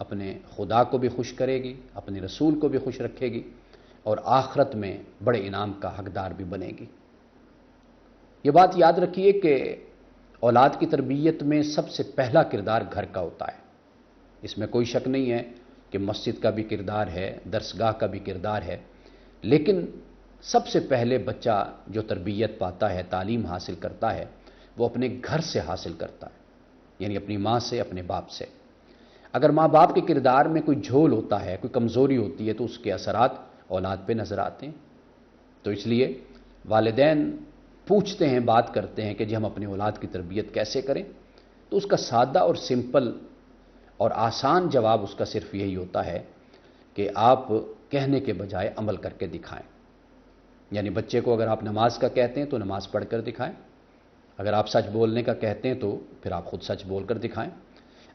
اپنے خدا کو بھی خوش کرے گی، اپنے رسول کو بھی خوش رکھے گی، اور آخرت میں بڑے انعام کا حقدار بھی بنے گی۔ یہ بات یاد رکھیے کہ اولاد کی تربیت میں سب سے پہلا کردار گھر کا ہوتا ہے۔ اس میں کوئی شک نہیں ہے کہ مسجد کا بھی کردار ہے، درسگاہ کا بھی کردار ہے، لیکن سب سے پہلے بچہ جو تربیت پاتا ہے، تعلیم حاصل کرتا ہے، وہ اپنے گھر سے حاصل کرتا ہے، یعنی اپنی ماں سے، اپنے باپ سے۔ اگر ماں باپ کے کردار میں کوئی جھول ہوتا ہے، کوئی کمزوری ہوتی ہے، تو اس کے اثرات اولاد پہ نظر آتے ہیں۔ تو اس لیے والدین پوچھتے ہیں، بات کرتے ہیں کہ جی ہم اپنی اولاد کی تربیت کیسے کریں، تو اس کا سادہ اور سمپل اور آسان جواب اس کا صرف یہی ہوتا ہے کہ آپ کہنے کے بجائے عمل کر کے دکھائیں۔ یعنی بچے کو اگر آپ نماز کا کہتے ہیں تو نماز پڑھ کر دکھائیں، اگر آپ سچ بولنے کا کہتے ہیں تو پھر آپ خود سچ بول کر دکھائیں،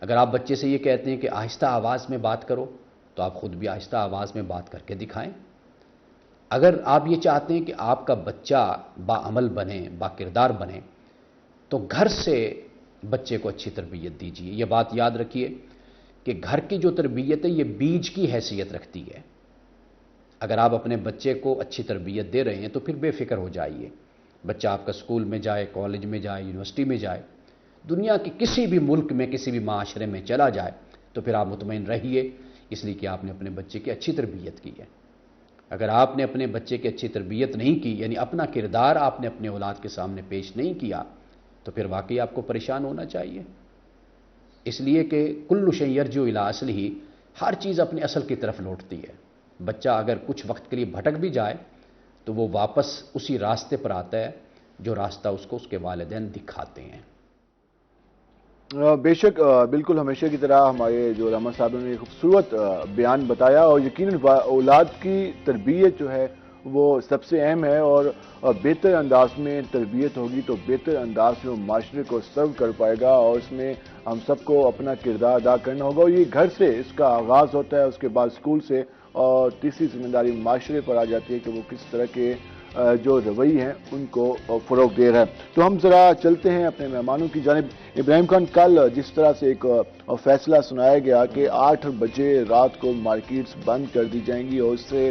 اگر آپ بچے سے یہ کہتے ہیں کہ آہستہ آواز میں بات کرو تو آپ خود بھی آہستہ آواز میں بات کر کے دکھائیں۔ اگر آپ یہ چاہتے ہیں کہ آپ کا بچہ باعمل بنے، با کردار بنے، تو گھر سے بچے کو اچھی تربیت دیجیے۔ یہ بات یاد رکھیے کہ گھر کی جو تربیت ہے یہ بیج کی حیثیت رکھتی ہے۔ اگر آپ اپنے بچے کو اچھی تربیت دے رہے ہیں تو پھر بے فکر ہو جائیے۔ بچہ آپ کا اسکول میں جائے، کالج میں جائے، یونیورسٹی میں جائے، دنیا کے کسی بھی ملک میں، کسی بھی معاشرے میں چلا جائے، تو پھر آپ مطمئن رہیے، اس لیے کہ آپ نے اپنے بچے کی اچھی تربیت کی ہے۔ اگر آپ نے اپنے بچے کی اچھی تربیت نہیں کی، یعنی اپنا کردار آپ نے اپنے اولاد کے سامنے پیش نہیں کیا، تو پھر واقعی آپ کو پریشان ہونا چاہیے۔ اس لیے کہ کل شیء یرجع الی اصلہ، ہر چیز اپنے اصل کی طرف لوٹتی ہے۔ بچہ اگر کچھ وقت کے لیے بھٹک بھی جائے تو وہ واپس اسی راستے پر آتا ہے جو راستہ اس کو اس کے والدین دکھاتے ہیں۔ بے شک، بالکل ہمیشہ کی طرح ہمارے جو رحمت صاحب نے خوبصورت بیان بتایا، اور یقیناً اولاد کی تربیت جو ہے وہ سب سے اہم ہے، اور بہتر انداز میں تربیت ہوگی تو بہتر انداز میں وہ معاشرے کو سرو کر پائے گا، اور اس میں ہم سب کو اپنا کردار ادا کرنا ہوگا، اور یہ گھر سے اس کا آغاز ہوتا ہے، اس کے بعد اسکول سے، اور تیسری ذمہ داری معاشرے پر آ جاتی ہے کہ وہ کس طرح کے جو روی ہیں ان کو فروغ دے رہا ہے۔ تو ہم ذرا چلتے ہیں اپنے مہمانوں کی جانب۔ ابراہیم خان، کل جس طرح سے ایک فیصلہ سنایا گیا کہ 8 بجے رات کو مارکیٹس بند کر دی جائیں گی اور اس سے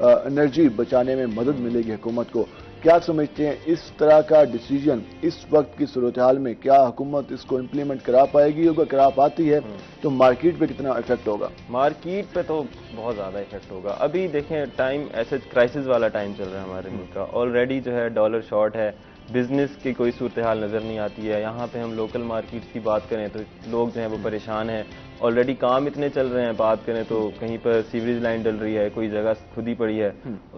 انرجی بچانے میں مدد ملے گی حکومت کو، کیا سمجھتے ہیں اس طرح کا ڈیسیجن اس وقت کی صورتحال میں کیا حکومت اس کو امپلیمنٹ کرا پائے گی؟ اگر کرا پاتی ہے تو مارکیٹ پہ کتنا افیکٹ ہوگا؟ مارکیٹ پہ تو بہت زیادہ افیکٹ ہوگا۔ ابھی دیکھیں ٹائم ایسے کرائسس والا ٹائم چل رہا ہے ہمارے ملک کا، آلریڈی جو ہے ڈالر شارٹ ہے، بزنس کی کوئی صورتحال نظر نہیں آتی ہے۔ یہاں پہ ہم لوکل مارکیٹس کی بات کریں تو لوگ جو ہیں وہ پریشان ہیں، آلریڈی کام اتنے چل رہے ہیں، بات کریں تو کہیں پر سیوریج لائن ڈل رہی ہے، کوئی جگہ کھدی پڑی ہے،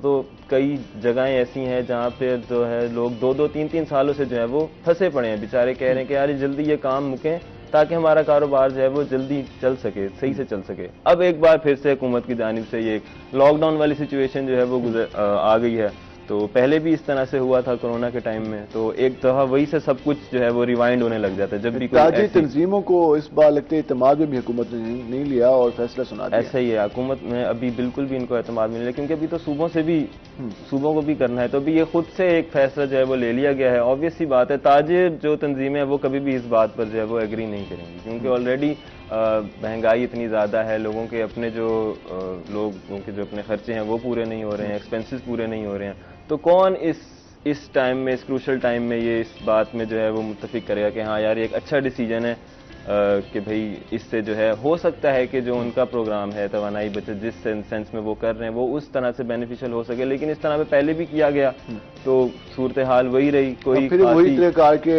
تو کئی جگہیں ایسی ہیں جہاں پہ جو ہے لوگ 2-3 سالوں سے جو ہے وہ پھنسے پڑے ہیں، بیچارے کہہ رہے ہیں کہ یار جلدی یہ کام مکیں تاکہ ہمارا کاروبار جو ہے وہ جلدی چل سکے، صحیح سے چل سکے۔ اب ایک بار پھر سے حکومت کی جانب سے یہ لاک ڈاؤن والی سچویشن جو ہے وہ آ گئی ہے، تو پہلے بھی اس طرح سے ہوا تھا کورونا کے ٹائم میں، تو ایک دفعہ وہی سے سب کچھ جو ہے وہ ریوائنڈ ہونے لگ جاتا ہے جب بھی کوئی تاجر تنظیموں کو اس بار لگتے اعتماد میں بھی حکومت نے نہیں لیا اور فیصلہ سنا دیا۔ ایسا ہی ہے، حکومت میں ابھی بالکل بھی ان کو اعتماد نہیں لیا، کیونکہ ابھی تو صوبوں کو بھی کرنا ہے، تو ابھی یہ خود سے ایک فیصلہ جو ہے وہ لے لیا گیا ہے۔ آبویس سی بات ہے، تاجر جو تنظیمیں ہیں وہ کبھی بھی اس بات پر جو ہے وہ ایگری نہیں کریں گی، کیونکہ آلریڈی مہنگائی اتنی زیادہ ہے، لوگوں کے اپنے لوگوں کے جو اپنے خرچے ہیں وہ پورے نہیں ہو رہے ہیں، ایکسپینسز پورے نہیں ہو رہے ہیں، تو کون اس ٹائم میں، اس کروشل ٹائم میں یہ اس بات میں جو ہے وہ متفق کرے گا کہ ہاں یار یہ ایک اچھا ڈیسیجن ہے کہ بھئی اس سے جو ہے ہو سکتا ہے کہ جو ان کا پروگرام ہے توانائی بچت جس سینس میں وہ کر رہے ہیں وہ اس طرح سے بینیفیشل ہو سکے، لیکن اس طرح پہ پہلے بھی کیا گیا تو صورتحال وہی رہی، کوئی پھر وہی طرح کار کے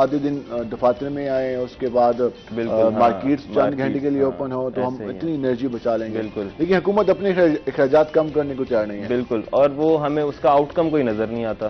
آدھے دن دفاتر میں آئے، اس کے بعد مارکیٹس چند گھنٹے کے لیے اوپن ہو تو ہم اتنی انرجی بچا لیں گے، لیکن حکومت اپنے اخراجات کم کرنے کو تیار نہیں ہے۔ بالکل، اور وہ ہمیں اس کا آؤٹ کم کوئی نظر نہیں آتا،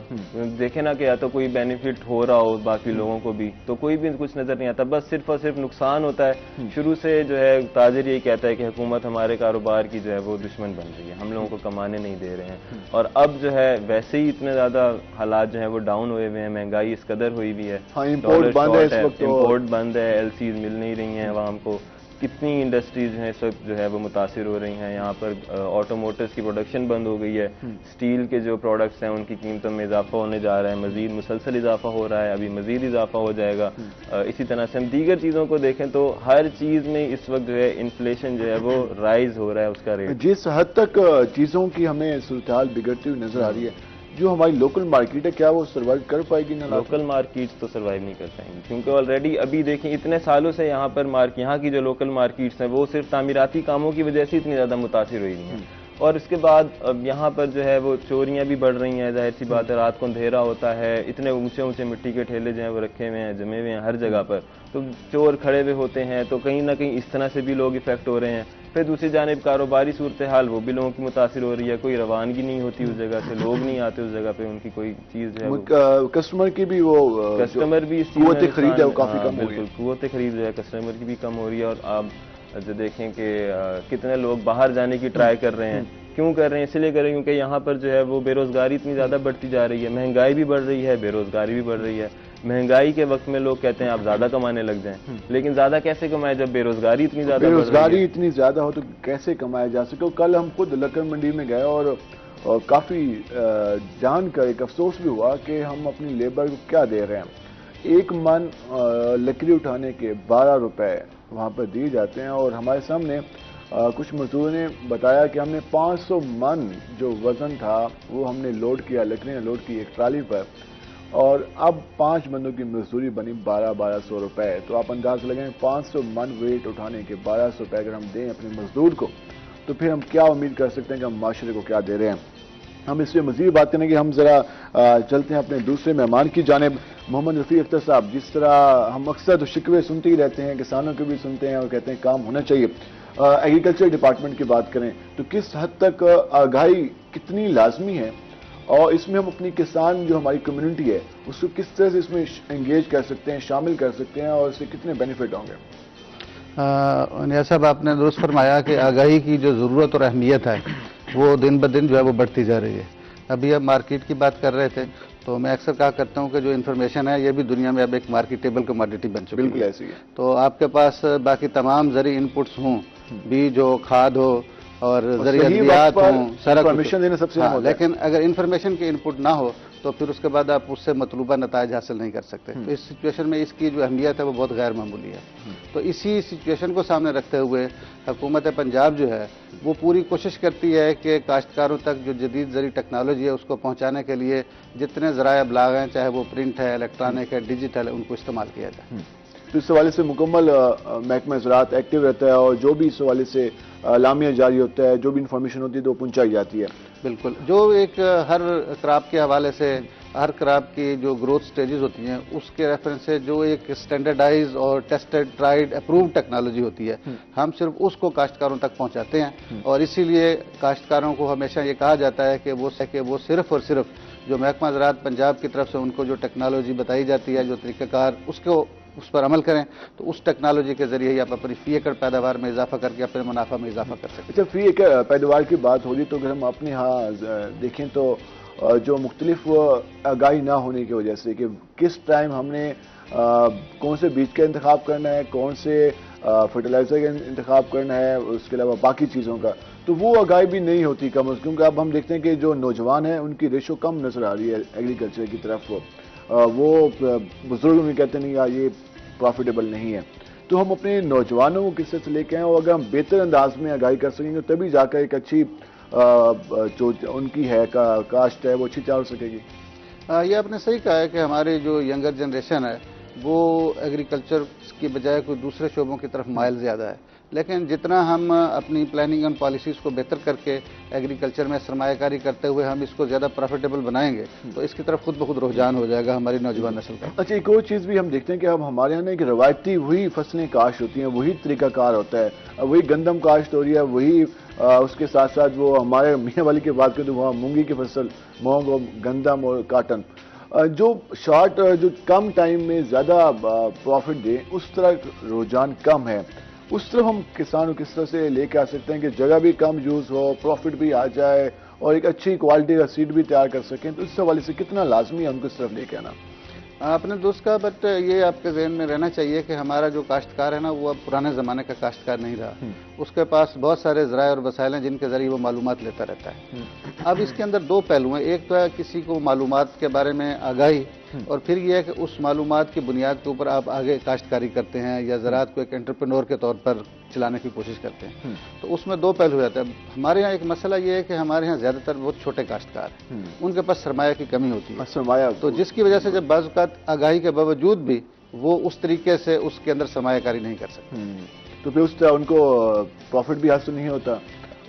دیکھیں نا کہ یا تو کوئی بینیفٹ ہو رہا ہو باقی لوگوں کو بھی، تو کوئی بھی کچھ نظر نہیں آتا، بس صرف اور صرف نقصان ہوتا ہے۔ شروع سے جو ہے تاجر یہی کہتا ہے کہ حکومت ہمارے کاروبار کی جو ہے وہ دشمن بن رہی ہے، ہم لوگوں کو کمانے نہیں دے رہے ہیں، اور اب جو ہے ویسے ہی اتنے زیادہ حالات جو ہیں وہ ڈاؤن ہوئے ہوئے ہیں، مہنگائی اس قدر ہوئی بھی ہے، امپورٹ بند ہے، امپورٹ بند ہے، ایل سیز مل نہیں رہی ہیں عوام کو، کتنی انڈسٹریز ہیں اس وقت جو ہے وہ متاثر ہو رہی ہیں. یہاں پر آٹوموٹرز کی پروڈکشن بند ہو گئی ہے, اسٹیل کے جو پروڈکٹس ہیں ان کی قیمتوں میں اضافہ ہونے جا رہا ہے, مزید مسلسل اضافہ ہو رہا ہے, ابھی مزید اضافہ ہو جائے گا. اسی طرح سے ہم دیگر چیزوں کو دیکھیں تو ہر چیز میں اس وقت جو ہے انفلیشن جو ہے وہ رائز ہو رہا ہے اس کا ریٹ. جس حد تک چیزوں کی ہمیں صورتحال بگڑتی ہوئی نظر آ رہی ہے, جو ہماری لوکل مارکیٹ ہے کیا وہ سروائیو کر پائے گی؟ لوکل مارکیٹس تو سروائیو نہیں کر پائیں گی, کیونکہ آلریڈی ابھی دیکھیں اتنے سالوں سے یہاں پر یہاں کی جو لوکل مارکیٹس ہیں وہ صرف تعمیراتی کاموں کی وجہ سے اتنی زیادہ متاثر ہوئی ہیں. اور اس کے بعد اب یہاں پر جو ہے وہ چوریاں بھی بڑھ رہی ہیں, ظاہر سی بات ہے, رات کو اندھیرا ہوتا ہے, اتنے اونچے اونچے مٹی کے ٹھیلے جو ہیں وہ رکھے ہوئے ہیں, جمے ہوئے ہیں ہر جگہ پر, تو چور کھڑے ہوئے ہوتے ہیں, تو کہیں نہ کہیں اس طرح سے بھی لوگ افیکٹ ہو رہے ہیں. پھر دوسری جانب کاروباری صورتحال وہ بھی لوگوں کی متاثر ہو رہی ہے, کوئی روانگی نہیں ہوتی اس جگہ سے, لوگ نہیں آتے اس جگہ پہ, ان کی کوئی چیز جو ہے کسٹمر کی بھی وہ کسٹمر بھی قوت خرید ہے وہ کافی کم ہو رہی ہے. بالکل قوت خرید جو ہے کسٹمر کی بھی کم ہو رہی ہے. اور آپ جو دیکھیں کہ کتنے لوگ باہر جانے کی ٹرائی کر رہے ہیں. کیوں کر رہے ہیں؟ اس لیے کر رہے ہیں کیونکہ یہاں پر جو ہے وہ بے روزگاری اتنی زیادہ بڑھتی جا رہی ہے, مہنگائی بھی بڑھ رہی ہے, بے روزگاری بھی بڑھ رہی ہے. مہنگائی کے وقت میں لوگ کہتے ہیں آپ زیادہ کمانے لگ جائیں, لیکن زیادہ کیسے کمائے جب بے روزگاری اتنی زیادہ بے روزگاری اتنی زیادہ ہو تو کیسے کمایا جا سکے؟ کل ہم خود لکڑ منڈی میں گئے اور کافی جان کر ایک افسوس بھی ہوا کہ ہم اپنی لیبر کو کیا دے رہے ہیں. 1 من لکڑی اٹھانے کے 12 روپے وہاں پر دیے جاتے ہیں, اور ہمارے سامنے کچھ مزدوروں نے بتایا کہ ہم نے 500 من جو وزن تھا وہ ہم نے لوڈ کیا, لکڑیاں لوڈ کی ایک ٹرالی پر, اور اب 5 بندوں کی مزدوری بنی 1200 روپے. تو آپ انداز لگائیں 500 من ویٹ اٹھانے کے 1200 روپے اگر ہم دیں اپنے مزدور کو, تو پھر ہم کیا امید کر سکتے ہیں کہ ہم معاشرے کو کیا دے رہے ہیں. ہم اس سے مزید بات کریں کہ ہم ذرا چلتے ہیں اپنے دوسرے مہمان کی جانب. محمد رفیع اختر صاحب, جس طرح ہم اکثر تو شکوے سنتے ہی رہتے ہیں, کسانوں کے بھی سنتے ہیں اور کہتے ہیں کام ہونا چاہیے, ایگریکلچر ڈپارٹمنٹ کی بات کریں تو کس حد تک آگاہی کتنی لازمی ہے, اور اس میں ہم اپنی کسان جو ہماری کمیونٹی ہے اس کو کس طرح سے اس میں انگیج کر سکتے ہیں, شامل کر سکتے ہیں, اور اس سے کتنے بینیفٹ ہوں گے؟ نیاز صاحب, آپ نے درست فرمایا کہ آگاہی کی جو ضرورت اور اہمیت ہے وہ دن بدن جو ہے وہ بڑھتی جا رہی ہے. ابھی اب مارکیٹ کی بات کر رہے تھے تو میں اکثر کہا کرتا ہوں کہ جو انفارمیشن ہے یہ بھی دنیا میں اب ایک مارکیٹیبل کموڈٹی بن چکی ہے. بالکل ایسی ہے. تو آپ کے پاس باقی تمام زرعی انپٹس ہوں, بیج ہو, کھاد ہو اور زرعی ادویات ہوں, انفارمیشن دینا سب سے اہم ہوتا ہے. لیکن اگر انفارمیشن کی انپٹ نہ ہو تو پھر اس کے بعد آپ اس سے مطلوبہ نتائج حاصل نہیں کر سکتے. تو اس سچویشن میں اس کی جو اہمیت ہے وہ بہت غیر معمولی ہے. تو اسی سچویشن کو سامنے رکھتے ہوئے حکومت پنجاب جو ہے وہ پوری کوشش کرتی ہے کہ کاشتکاروں تک جو جدید زرعی ٹیکنالوجی ہے اس کو پہنچانے کے لیے جتنے ذرائع ابلاغ ہیں, چاہے وہ پرنٹ ہے, الیکٹرانک ہے, ڈیجیٹل ہے, ان کو استعمال کیا جائے. تو اس حوالے سے مکمل محکمہ زراعت ایکٹیو رہتا ہے, اور جو بھی اس حوالے سے اعلامیہ جاری ہوتا ہے, جو بھی انفارمیشن ہوتی ہے تو وہ پہنچائی جاتی ہے. بالکل, جو ایک ہر کراپ کے حوالے سے ہر کراپ کی جو گروتھ سٹیجز ہوتی ہیں اس کے ریفرنس سے جو ایک اسٹینڈرڈائز اور ٹیسٹڈ, ٹرائیڈ, اپرووڈ ٹیکنالوجی ہوتی ہے, ہم صرف اس کو کاشتکاروں تک پہنچاتے ہیں. اور اسی لیے کاشتکاروں کو ہمیشہ یہ کہا جاتا ہے کہ وہ صرف اور صرف جو محکمہ زراعت پنجاب کی طرف سے ان کو جو ٹیکنالوجی بتائی جاتی ہے, جو طریقہ کار, اس پر عمل کریں, تو اس ٹیکنالوجی کے ذریعے ہی آپ اپنی فی ایکڑ پیداوار میں اضافہ کر کے اپنے منافع میں اضافہ کر سکتے ہیں. اچھا, فی ایکڑ پیداوار کی بات ہوگی تو اگر ہم اپنے ہاں دیکھیں تو جو مختلف آگاہی نہ ہونے کی وجہ سے کہ کس ٹائم ہم نے کون سے بیج کا انتخاب کرنا ہے, کون سے فرٹیلائزر کا انتخاب کرنا ہے, اس کے علاوہ باقی چیزوں کا, تو وہ آگاہی بھی نہیں ہوتی کم از کم. کیونکہ اب ہم دیکھتے ہیں کہ جو نوجوان ہیں ان کی ریشو کم نظر آ رہی ہے ایگریکلچر کی طرف. وہ بزرگ بھی کہتے نہیں یار یہ پروفیٹیبل نہیں ہے. تو ہم اپنے نوجوانوں کو کس طرح سے لے کے آئیں, اور اگر ہم بہتر انداز میں آگاہی کر سکیں گے تبھی جا کر ایک اچھی جو ان کی ہے کاشت ہے وہ اچھی چل سکے گی. یہ آپ نے صحیح کہا ہے کہ ہماری جو ینگر جنریشن ہے وہ ایگریکلچر کی بجائے کوئی دوسرے شعبوں کی طرف مائل زیادہ ہے. لیکن جتنا ہم اپنی پلاننگ اینڈ پالیسیز کو بہتر کر کے ایگریکلچر میں سرمایہ کاری کرتے ہوئے ہم اس کو زیادہ پروفیٹیبل بنائیں گے تو اس کی طرف خود بخود رجحان ہو جائے گا ہماری نوجوان نسل کا. اچھا, ایک اور چیز بھی ہم دیکھتے ہیں کہ اب ہمارے یہاں ایک روایتی وہی فصلیں کاشت ہوتی ہیں, وہی طریقہ کار ہوتا ہے, وہی گندم کاشت ہو رہی ہے, وہی اس کے ساتھ ساتھ وہ ہمارے میاں والی کی بات کریں تو وہاں مونگی کی فصل, مونگ اور گندم اور کاٹن, جو شارٹ جو کم ٹائم میں زیادہ پروفٹ دے اس طرح رجحان کم ہے. اس طرف ہم کسانوں کس طرح سے لے کے آ سکتے ہیں کہ جگہ بھی کم یوز ہو, پروفٹ بھی آ جائے اور ایک اچھی کوالٹی کا سیڈ بھی تیار کر سکیں, تو اس حوالے سے کتنا لازمی ہے ہم کو اس طرف لے کے آنا؟ آپ نے درست کہا، بٹ یہ آپ کے ذہن میں رہنا چاہیے کہ ہمارا جو کاشتکار ہے نا وہ اب پرانے زمانے کا کاشتکار نہیں رہا. اس کے پاس بہت سارے ذرائع اور وسائل ہیں جن کے ذریعے وہ معلومات لیتا رہتا ہے. اب اس کے اندر دو پہلو ہیں. ایک تو ہے کسی کو معلومات کے بارے میں آگاہی، اور پھر یہ ہے کہ اس معلومات کی بنیاد کے اوپر آپ آگے کاشتکاری کرتے ہیں یا زراعت کو ایک انٹرپرینور کے طور پر چلانے کی کوشش کرتے ہیں. تو اس میں دو پہلو رہتے ہیں. ہمارے یہاں ایک مسئلہ یہ ہے کہ ہمارے یہاں زیادہ تر بہت چھوٹے کاشتکار ہیں، ان کے پاس سرمایہ کی کمی ہوتی ہے. سرمایہ تو جس کی وجہ سے جب بعض اوقات آگاہی کے باوجود بھی وہ اس طریقے سے اس کے اندر سرمایہ کاری نہیں کر سکتے. تو پھر اس طرح ان کو پروفٹ بھی حاصل نہیں ہوتا،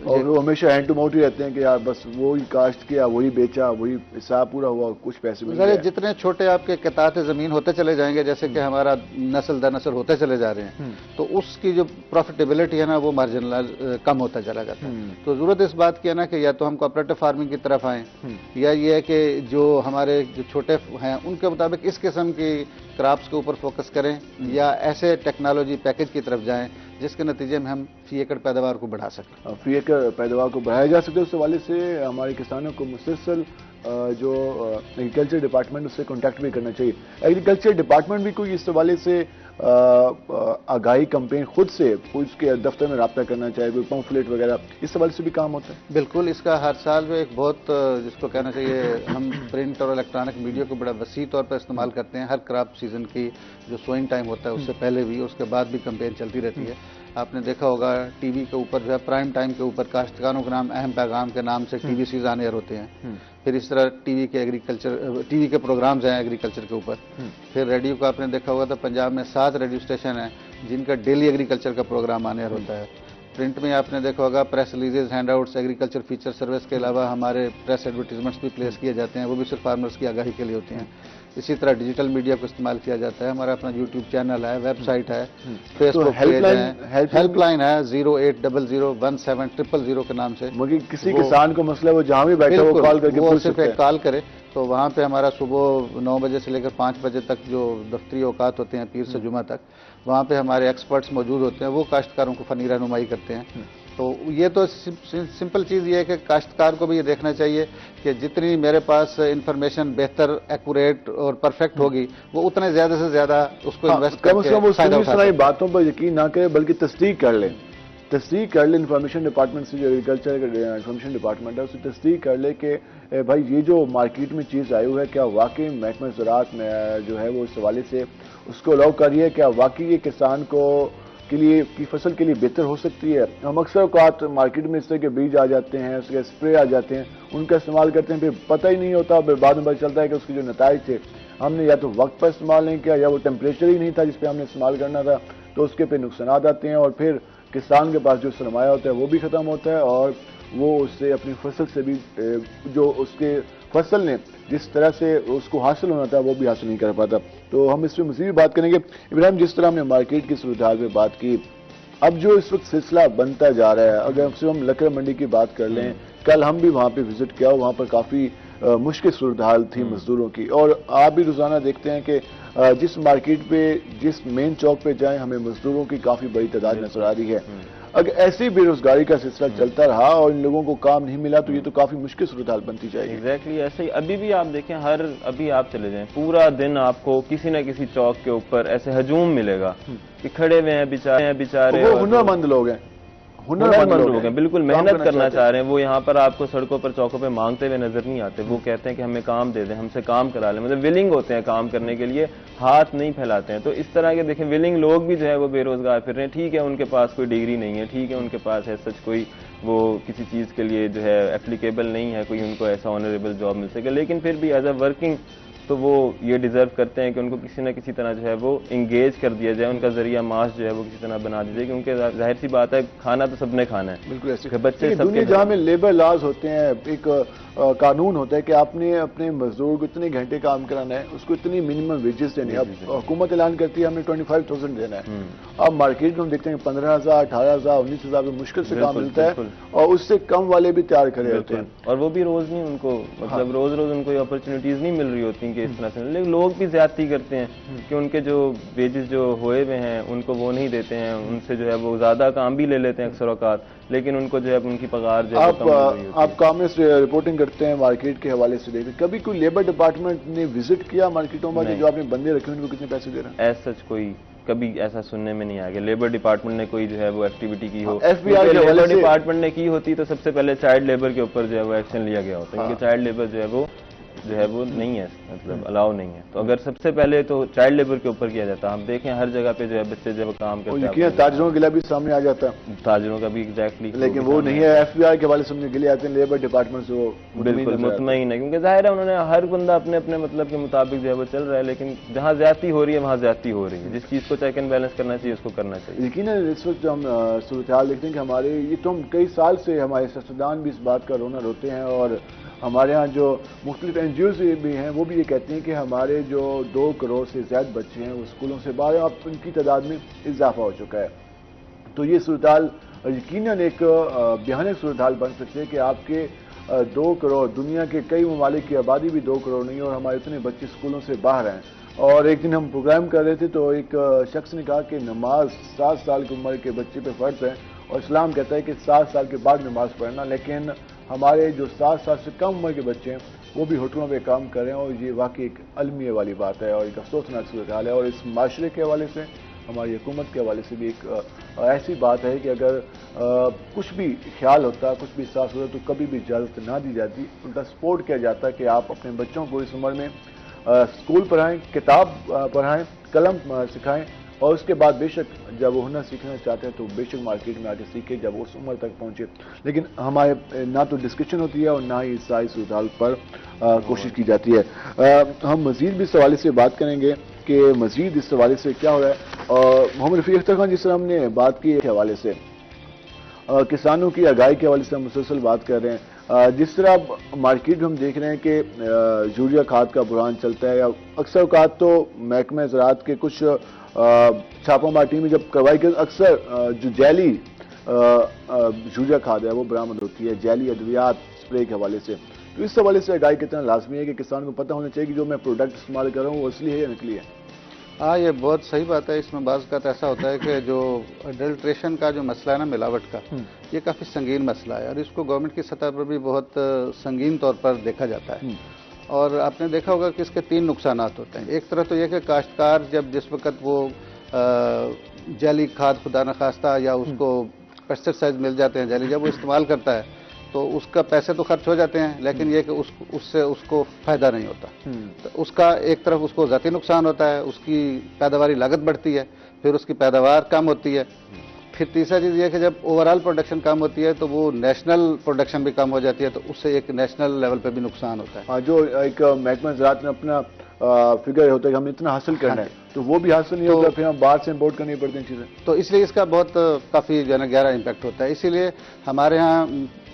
اور وہ ہمیشہ ہینڈ ٹو ماؤتھ ہی رہتے ہیں کہ یار بس وہی کاشت کیا، وہی بیچا، وہی حساب پورا ہوا، کچھ پیسے مل گئے. جتنے چھوٹے آپ کے قطعات زمین ہوتے چلے جائیں گے، جیسے کہ ہمارا نسل در نسل ہوتے چلے جا رہے ہیں، تو اس کی جو پروفیٹیبلٹی ہے نا وہ مارجنل کم ہوتا چلا جاتا ہے. تو ضرورت اس بات کی ہے نا کہ یا تو ہم کوآپریٹو فارمنگ کی طرف آئیں، یا یہ ہے کہ جو ہمارے جو چھوٹے ہیں ان کے مطابق اس قسم کی کراپس کے اوپر فوکس کریں، یا ایسے ٹیکنالوجی پیکج کی طرف جائیں جس کے نتیجے میں ہم فی ایکڑ پیداوار کو بڑھا سکیں. فی ایکڑ پیداوار کو بڑھایا جا سکتا ہے. اس حوالے سے ہمارے کسانوں کو مسلسل جو ایگریکلچر ڈپارٹمنٹ اس سے کانٹیکٹ بھی کرنا چاہیے. ایگریکلچر ڈپارٹمنٹ بھی کوئی اس حوالے سے آگاہی کمپین خود سے اس کے دفتر میں رابطہ کرنا چاہیے، کوئی پمفلیٹ وغیرہ، اس حوالے سے بھی کام ہوتا ہے؟ بالکل. اس کا ہر سال جو ایک بہت جس کو کہنا چاہیے ہم پرنٹ اور الیکٹرانک میڈیا کو بڑا وسیع طور پر استعمال کرتے ہیں. ہر کراپ سیزن کی جو سوئنگ ٹائم ہوتا ہے اس سے پہلے بھی، اس کے بعد بھی کمپین چلتی رہتی ہے. آپ نے دیکھا ہوگا ٹی وی کے اوپر جو ہے پرائم ٹائم کے اوپر کاشتکاروں کے نام اہم پیغام کے نام سے ٹی وی سیز آن ایئر ہوتے ہیں. پھر اس طرح ٹی وی کے پروگرامز ہیں ایگریکلچر کے اوپر. پھر ریڈیو کا آپ نے دیکھا ہوگا تو پنجاب میں 7 ریڈیو اسٹیشن ہیں جن کا ڈیلی ایگریکلچر کا پروگرام آن ایئر ہوتا ہے. پرنٹ میں آپ نے دیکھا ہوگا press releases, hand outs, agriculture feature service کے علاوہ ہمارے پریس ایڈورٹیزمنٹس بھی پلیس کیے جاتے ہیں، وہ بھی صرف فارمرز کی آگاہی کے لیے ہوتے ہیں. اسی طرح ڈیجیٹل میڈیا کو استعمال کیا جاتا ہے. ہمارا اپنا یوٹیوب چینل ہے، ویب سائٹ ہے، فیس بک پیج ہے، ہیلپ لائن ہے 080017000 کے نام سے. مگر کسی کسان کو مسئلہ وہ جہاں بھی بیٹھے وہ کال کر کے وہ پوچھ صرف سکتے ہیں. ایک کال کرے تو وہاں پہ ہمارا صبح 9 بجے سے لے کر 5 بجے تک جو دفتری اوقات ہوتے ہیں پیر سے جمعہ تک، وہاں پہ ہمارے ایکسپرٹس موجود ہوتے ہیں. وہ کاشتکاروں کو فنی رہنمائی کرتے ہیں. تو یہ تو سمپل چیز یہ ہے کہ کاشتکار کو بھی یہ دیکھنا چاہیے کہ جتنی میرے پاس انفارمیشن بہتر، ایکوریٹ اور پرفیکٹ ہوگی، وہ اتنے زیادہ سے زیادہ اس کو انویسٹ کم از کم وہ فائدہ سنی اٹھا سنائی سکتے ہیں. باتوں پر یقین نہ کرے بلکہ تصدیق کر لیں. انفارمیشن ڈپارٹمنٹ سے، جو ایگریکلچر کا انفارمیشن ڈپارٹمنٹ ہے، اس سے تصدیق کر لے کہ بھائی یہ جو مارکیٹ میں چیز آئی ہوئی ہے کیا واقعی محکمہ زراعت میں جو ہے وہ اس حوالے سے اس کو الاؤ کریے، کیا واقعی یہ کسان کو کے لیے کی فصل کے لیے بہتر ہو سکتی ہے. ہم اکثر اوقات مارکیٹ میں اس طرح کے بیج آ جاتے ہیں، اس کے اسپرے آ جاتے ہیں، ان کا استعمال کرتے ہیں، پھر پتہ ہی نہیں ہوتا، پھر بعد میں پتہ چلتا ہے کہ اس کے جو نتائج تھے ہم نے یا تو وقت پر استعمال نہیں کیا، یا وہ ٹیمپریچر ہی نہیں تھا جس پہ ہم نے استعمال کرنا تھا، تو اس کے پہ نقصانات آتے ہیں، اور پھر کسان کے پاس جو سرمایہ ہوتا ہے وہ بھی ختم ہوتا ہے، اور وہ اس سے اپنی فصل سے بھی جو اس کے فصل نے جس طرح سے اس کو حاصل ہونا تھا وہ بھی حاصل نہیں کر پاتا. تو ہم اس پہ مزید بات کریں گے. ابراہیم، جس طرح ہم نے مارکیٹ کی صورتحال میں بات کی، اب جو اس وقت سلسلہ بنتا جا رہا ہے، اگر ہم لکڑ منڈی کی بات کر لیں، کل ہم بھی وہاں پہ وزٹ کیا، وہاں پر کافی مشکل صورتحال تھی مزدوروں کی، اور آپ بھی روزانہ دیکھتے ہیں کہ جس مارکیٹ پہ، جس مین چوک پہ جائیں، ہمیں مزدوروں کی کافی بڑی تعداد نظر آ رہی ہے. اگر ایسی بے روزگاری کا سلسلہ چلتا رہا اور ان لوگوں کو کام نہیں ملا تو یہ تو کافی مشکل صورتحال بنتی جائے گی. ایگزیکٹلی ایسے ہی ابھی بھی آپ دیکھیں، ابھی آپ چلے جائیں، پورا دن آپ کو کسی نہ کسی چوک کے اوپر ایسے ہجوم ملے گا کہ کھڑے ہوئے ہیں بیچارے، وہ ہنرمند لوگ ہیں، ہنرمند لوگ ہیں، بالکل محنت کرنا چاہ رہے ہیں. وہ یہاں پر آپ کو سڑکوں پر، چوکوں پہ مانگتے ہوئے نظر نہیں آتے. وہ کہتے ہیں کہ ہمیں کام دے دیں، ہم سے کام کرا لیں، مطلب ولنگ ہوتے ہیں کام کرنے کے لیے، ہاتھ نہیں پھیلاتے ہیں. تو اس طرح کے دیکھیں ولنگ لوگ بھی جو ہے وہ بے روزگار پھر رہے ہیں. ٹھیک ہے ان کے پاس کوئی ڈگری نہیں ہے، ٹھیک ہے ان کے پاس ہے سچ کوئی وہ کسی چیز کے لیے جو ہے اپلیکیبل نہیں ہے، کوئی ان کو ایسا آنریبل جاب مل سکے، لیکن پھر بھی ایز اے ورکنگ تو وہ یہ ڈیزرو کرتے ہیں کہ ان کو کسی نہ کسی طرح جو ہے وہ انگیج کر دیا جائے، ان کا ذریعہ معاش جو ہے وہ کسی طرح بنا دی جائے، کیونکہ ظاہر سی بات ہے کھانا تو سب نے کھانا ہے. بالکل ایسے بچے سب دنیا جہاں میں لیبر لاز ہوتے ہیں، ایک قانون ہوتا ہے کہ آپ نے اپنے مزدور کو اتنے گھنٹے کام کرانا ہے، اس کو اتنی منیمم ویجز دینی ہے. اب حکومت اعلان کرتی ہے ہم نے 25,000 دینا ہے. اب مارکیٹ میں ہم دیکھتے ہیں 15,000، 18,000، 19,000 میں مشکل سے کام ملتا ہے، اور اس سے کم والے بھی تیار کھڑے ہوتے ہیں. اور وہ بھی روز نہیں، ان کو مطلب روز ان کو یہ اپرچونیٹیز نہیں مل رہی ہوتی کہ اس طرح سے، لیکن لوگ بھی زیادتی کرتے ہیں کہ ان کے جو ویجز جو ہوئے ہوئے ہیں ان کو وہ نہیں دیتے ہیں، ان سے جو ہے وہ زیادہ کام بھی لے لیتے ہیں اکثر اوقات، لیکن ان کو جو ہے ان کی پگار جو ہے کم ہو رہی ہوتی ہے۔ آپ کام سے رپورٹنگ کرتے ہیں مارکیٹ کے حوالے سے، دیکھیں کبھی کوئی لیبر ڈپارٹمنٹ نے وزٹ کیا مارکیٹوں میں کہ جو آپ نے بندے رکھے ان کو کتنے پیسے دے رہے ہیں؟ ایز سچ کوئی کبھی ایسا سننے میں نہیں آ گیا لیبر ڈپارٹمنٹ نے کوئی جو ہے وہ ایکٹیویٹی کی ہو۔ FBI کے حوالے لیبر سے ڈپارٹمنٹ نے کی ہوتی تو سب سے پہلے چائلڈ لیبر کے اوپر جو ہے وہ ایکشن لیا گیا ہوتا ہے، کیونکہ چائلڈ لیبر جو ہے وہ نہیں ہے، مطلب الاؤ نہیں ہے، تو اگر سب سے پہلے تو چائلڈ لیبر کے اوپر کیا جاتا۔ ہم دیکھیں ہر جگہ پہ جو ہے بچے جو ہے کام اور کرتے یقیناً تاجروں کے گلا بھی سامنے آ جاتا ہے، تاجروں کا بھی ایگزیکٹلی، لیکن وہ نہیں ہے۔ FBI کے حوالے سے ہم گلے آتے ہیں، لیبر ڈپارٹمنٹ سے وہ بالکل مطمئن ہے، کیونکہ ظاہر ہے انہوں نے ہر بندہ اپنے اپنے مطلب کے مطابق جو ہے وہ چل رہا ہے، لیکن جہاں زیادتی ہو رہی ہے وہاں زیادتی ہو رہی ہے، جس چیز کو چیک اینڈ بیلنس کرنا چاہیے اس کو کرنا چاہیے۔ یقیناً اس وقت ہم صورتحال دیکھتے ہیں کہ ہمارے یہ تو ہم کئی سال سے ہمارے سیاستدان بھی اس بات کا رونا روتے ہیں، اور ہمارے ہاں جو مختلف NGOs بھی ہیں وہ بھی یہ کہتے ہیں کہ ہمارے جو 2 کروڑ سے زائد بچے ہیں وہ اسکولوں سے باہر ہیں، اب ان کی تعداد میں اضافہ ہو چکا ہے۔ تو یہ صورتحال یقیناً ایک بھیانک صورتحال بن سکتی ہے کہ آپ کے 2 کروڑ، دنیا کے کئی ممالک کی آبادی بھی 2 کروڑ نہیں ہے اور ہمارے اتنے بچے اسکولوں سے باہر ہیں۔ اور ایک دن ہم پروگرام کر رہے تھے تو ایک شخص نے کہا کہ نماز 7 سال کی عمر کے بچے پہ فرض ہے، اور اسلام کہتا ہے کہ 7 سال کے بعد نماز پڑھنا، لیکن ہمارے جو 7 سال سے کم عمر کے بچے ہیں وہ بھی ہوٹلوں پہ کام کر رہے ہیں، اور یہ واقعی ایک المیہ والی بات ہے اور ایک افسوسناک صورتحال ہے، اور اس معاشرے کے حوالے سے، ہماری حکومت کے حوالے سے بھی ایک ایسی بات ہے کہ اگر کچھ بھی خیال ہوتا، کچھ بھی احساس ہوتا تو کبھی بھی اجازت نہ دی جاتی، الٹا سپورٹ کیا جاتا کہ آپ اپنے بچوں کو اس عمر میں اسکول پڑھائیں، کتاب پڑھائیں، قلم سکھائیں، اور اس کے بعد بے شک جب وہ ہنر سیکھنا چاہتے ہیں تو بے شک مارکیٹ میں آ کے سیکھے جب وہ اس عمر تک پہنچے، لیکن ہمارے نہ تو ڈسکشن ہوتی ہے اور نہ ہی اس ساری صورتحال پر کوشش کی جاتی ہے۔ ہم مزید بھی اس حوالے سے بات کریں گے کہ مزید اس حوالے سے کیا ہو رہا ہے، اور محمد رفیق اختر خان جس طرح ہم نے بات کی ہے حوالے سے کسانوں کی آگاہی کے حوالے سے ہم مسلسل بات کر رہے ہیں، جس طرح مارکیٹ میں ہم دیکھ رہے ہیں کہ یوریا کھاد کا بحران چلتا ہے، اکثر اوقات تو محکمہ زراعت کے کچھ چھاپہ مار ٹیمیں جب کارروائی کرتے اکثر جو جعلی یوریا کھاد ہے وہ برآمد ہوتی ہے، جعلی ادویات اسپرے کے حوالے سے، تو اس حوالے سے آگاہی کتنا لازمی ہے کہ کسان کو پتہ ہونا چاہیے کہ جو میں پروڈکٹ استعمال کر رہا ہوں وہ اصلی ہے یا نکلی ہے؟ ہاں، یہ بہت صحیح بات ہے۔ اس میں بعض اوقات ایسا ہوتا ہے کہ جو اڈلٹریشن کا جو مسئلہ ہے نا، ملاوٹ کا، یہ کافی سنگین مسئلہ ہے، اور اس کو گورنمنٹ کی سطح پر بھی بہت سنگین طور پر دیکھا جاتا ہے، اور آپ نے دیکھا ہوگا کہ اس کے 3 نقصانات ہوتے ہیں۔ ایک طرف تو یہ کہ کاشتکار جس وقت وہ جعلی کھاد خدا نخواستہ یا اس کو پیسٹیسائڈ مل جاتے ہیں جعلی، جب وہ استعمال کرتا ہے تو اس کا پیسے تو خرچ ہو جاتے ہیں، لیکن یہ کہ اس سے اس کو فائدہ نہیں ہوتا، تو اس کا ایک طرف اس کو ذاتی نقصان ہوتا ہے، اس کی پیداواری لاگت بڑھتی ہے، پھر اس کی پیداوار کم ہوتی ہے، پھر تیسرا چیز یہ کہ جب اوور آل پروڈکشن کم ہوتی ہے تو وہ نیشنل پروڈکشن بھی کم ہو جاتی ہے، تو اس سے ایک نیشنل لیول پہ بھی نقصان ہوتا ہے۔ ہاں، جو ایک محکمہ زراعت میں اپنا فگر ہوتا ہے کہ ہم اتنا حاصل کرنا ہے تو وہ بھی حاصل نہیں ہوتا، پھر ہم باہر سے امپورٹ کرنی پڑتی ہیں چیزیں، تو اس لیے اس کا بہت کافی جو ہے نا گہرا امپیکٹ ہوتا ہے۔ اسی لیے ہمارے ہاں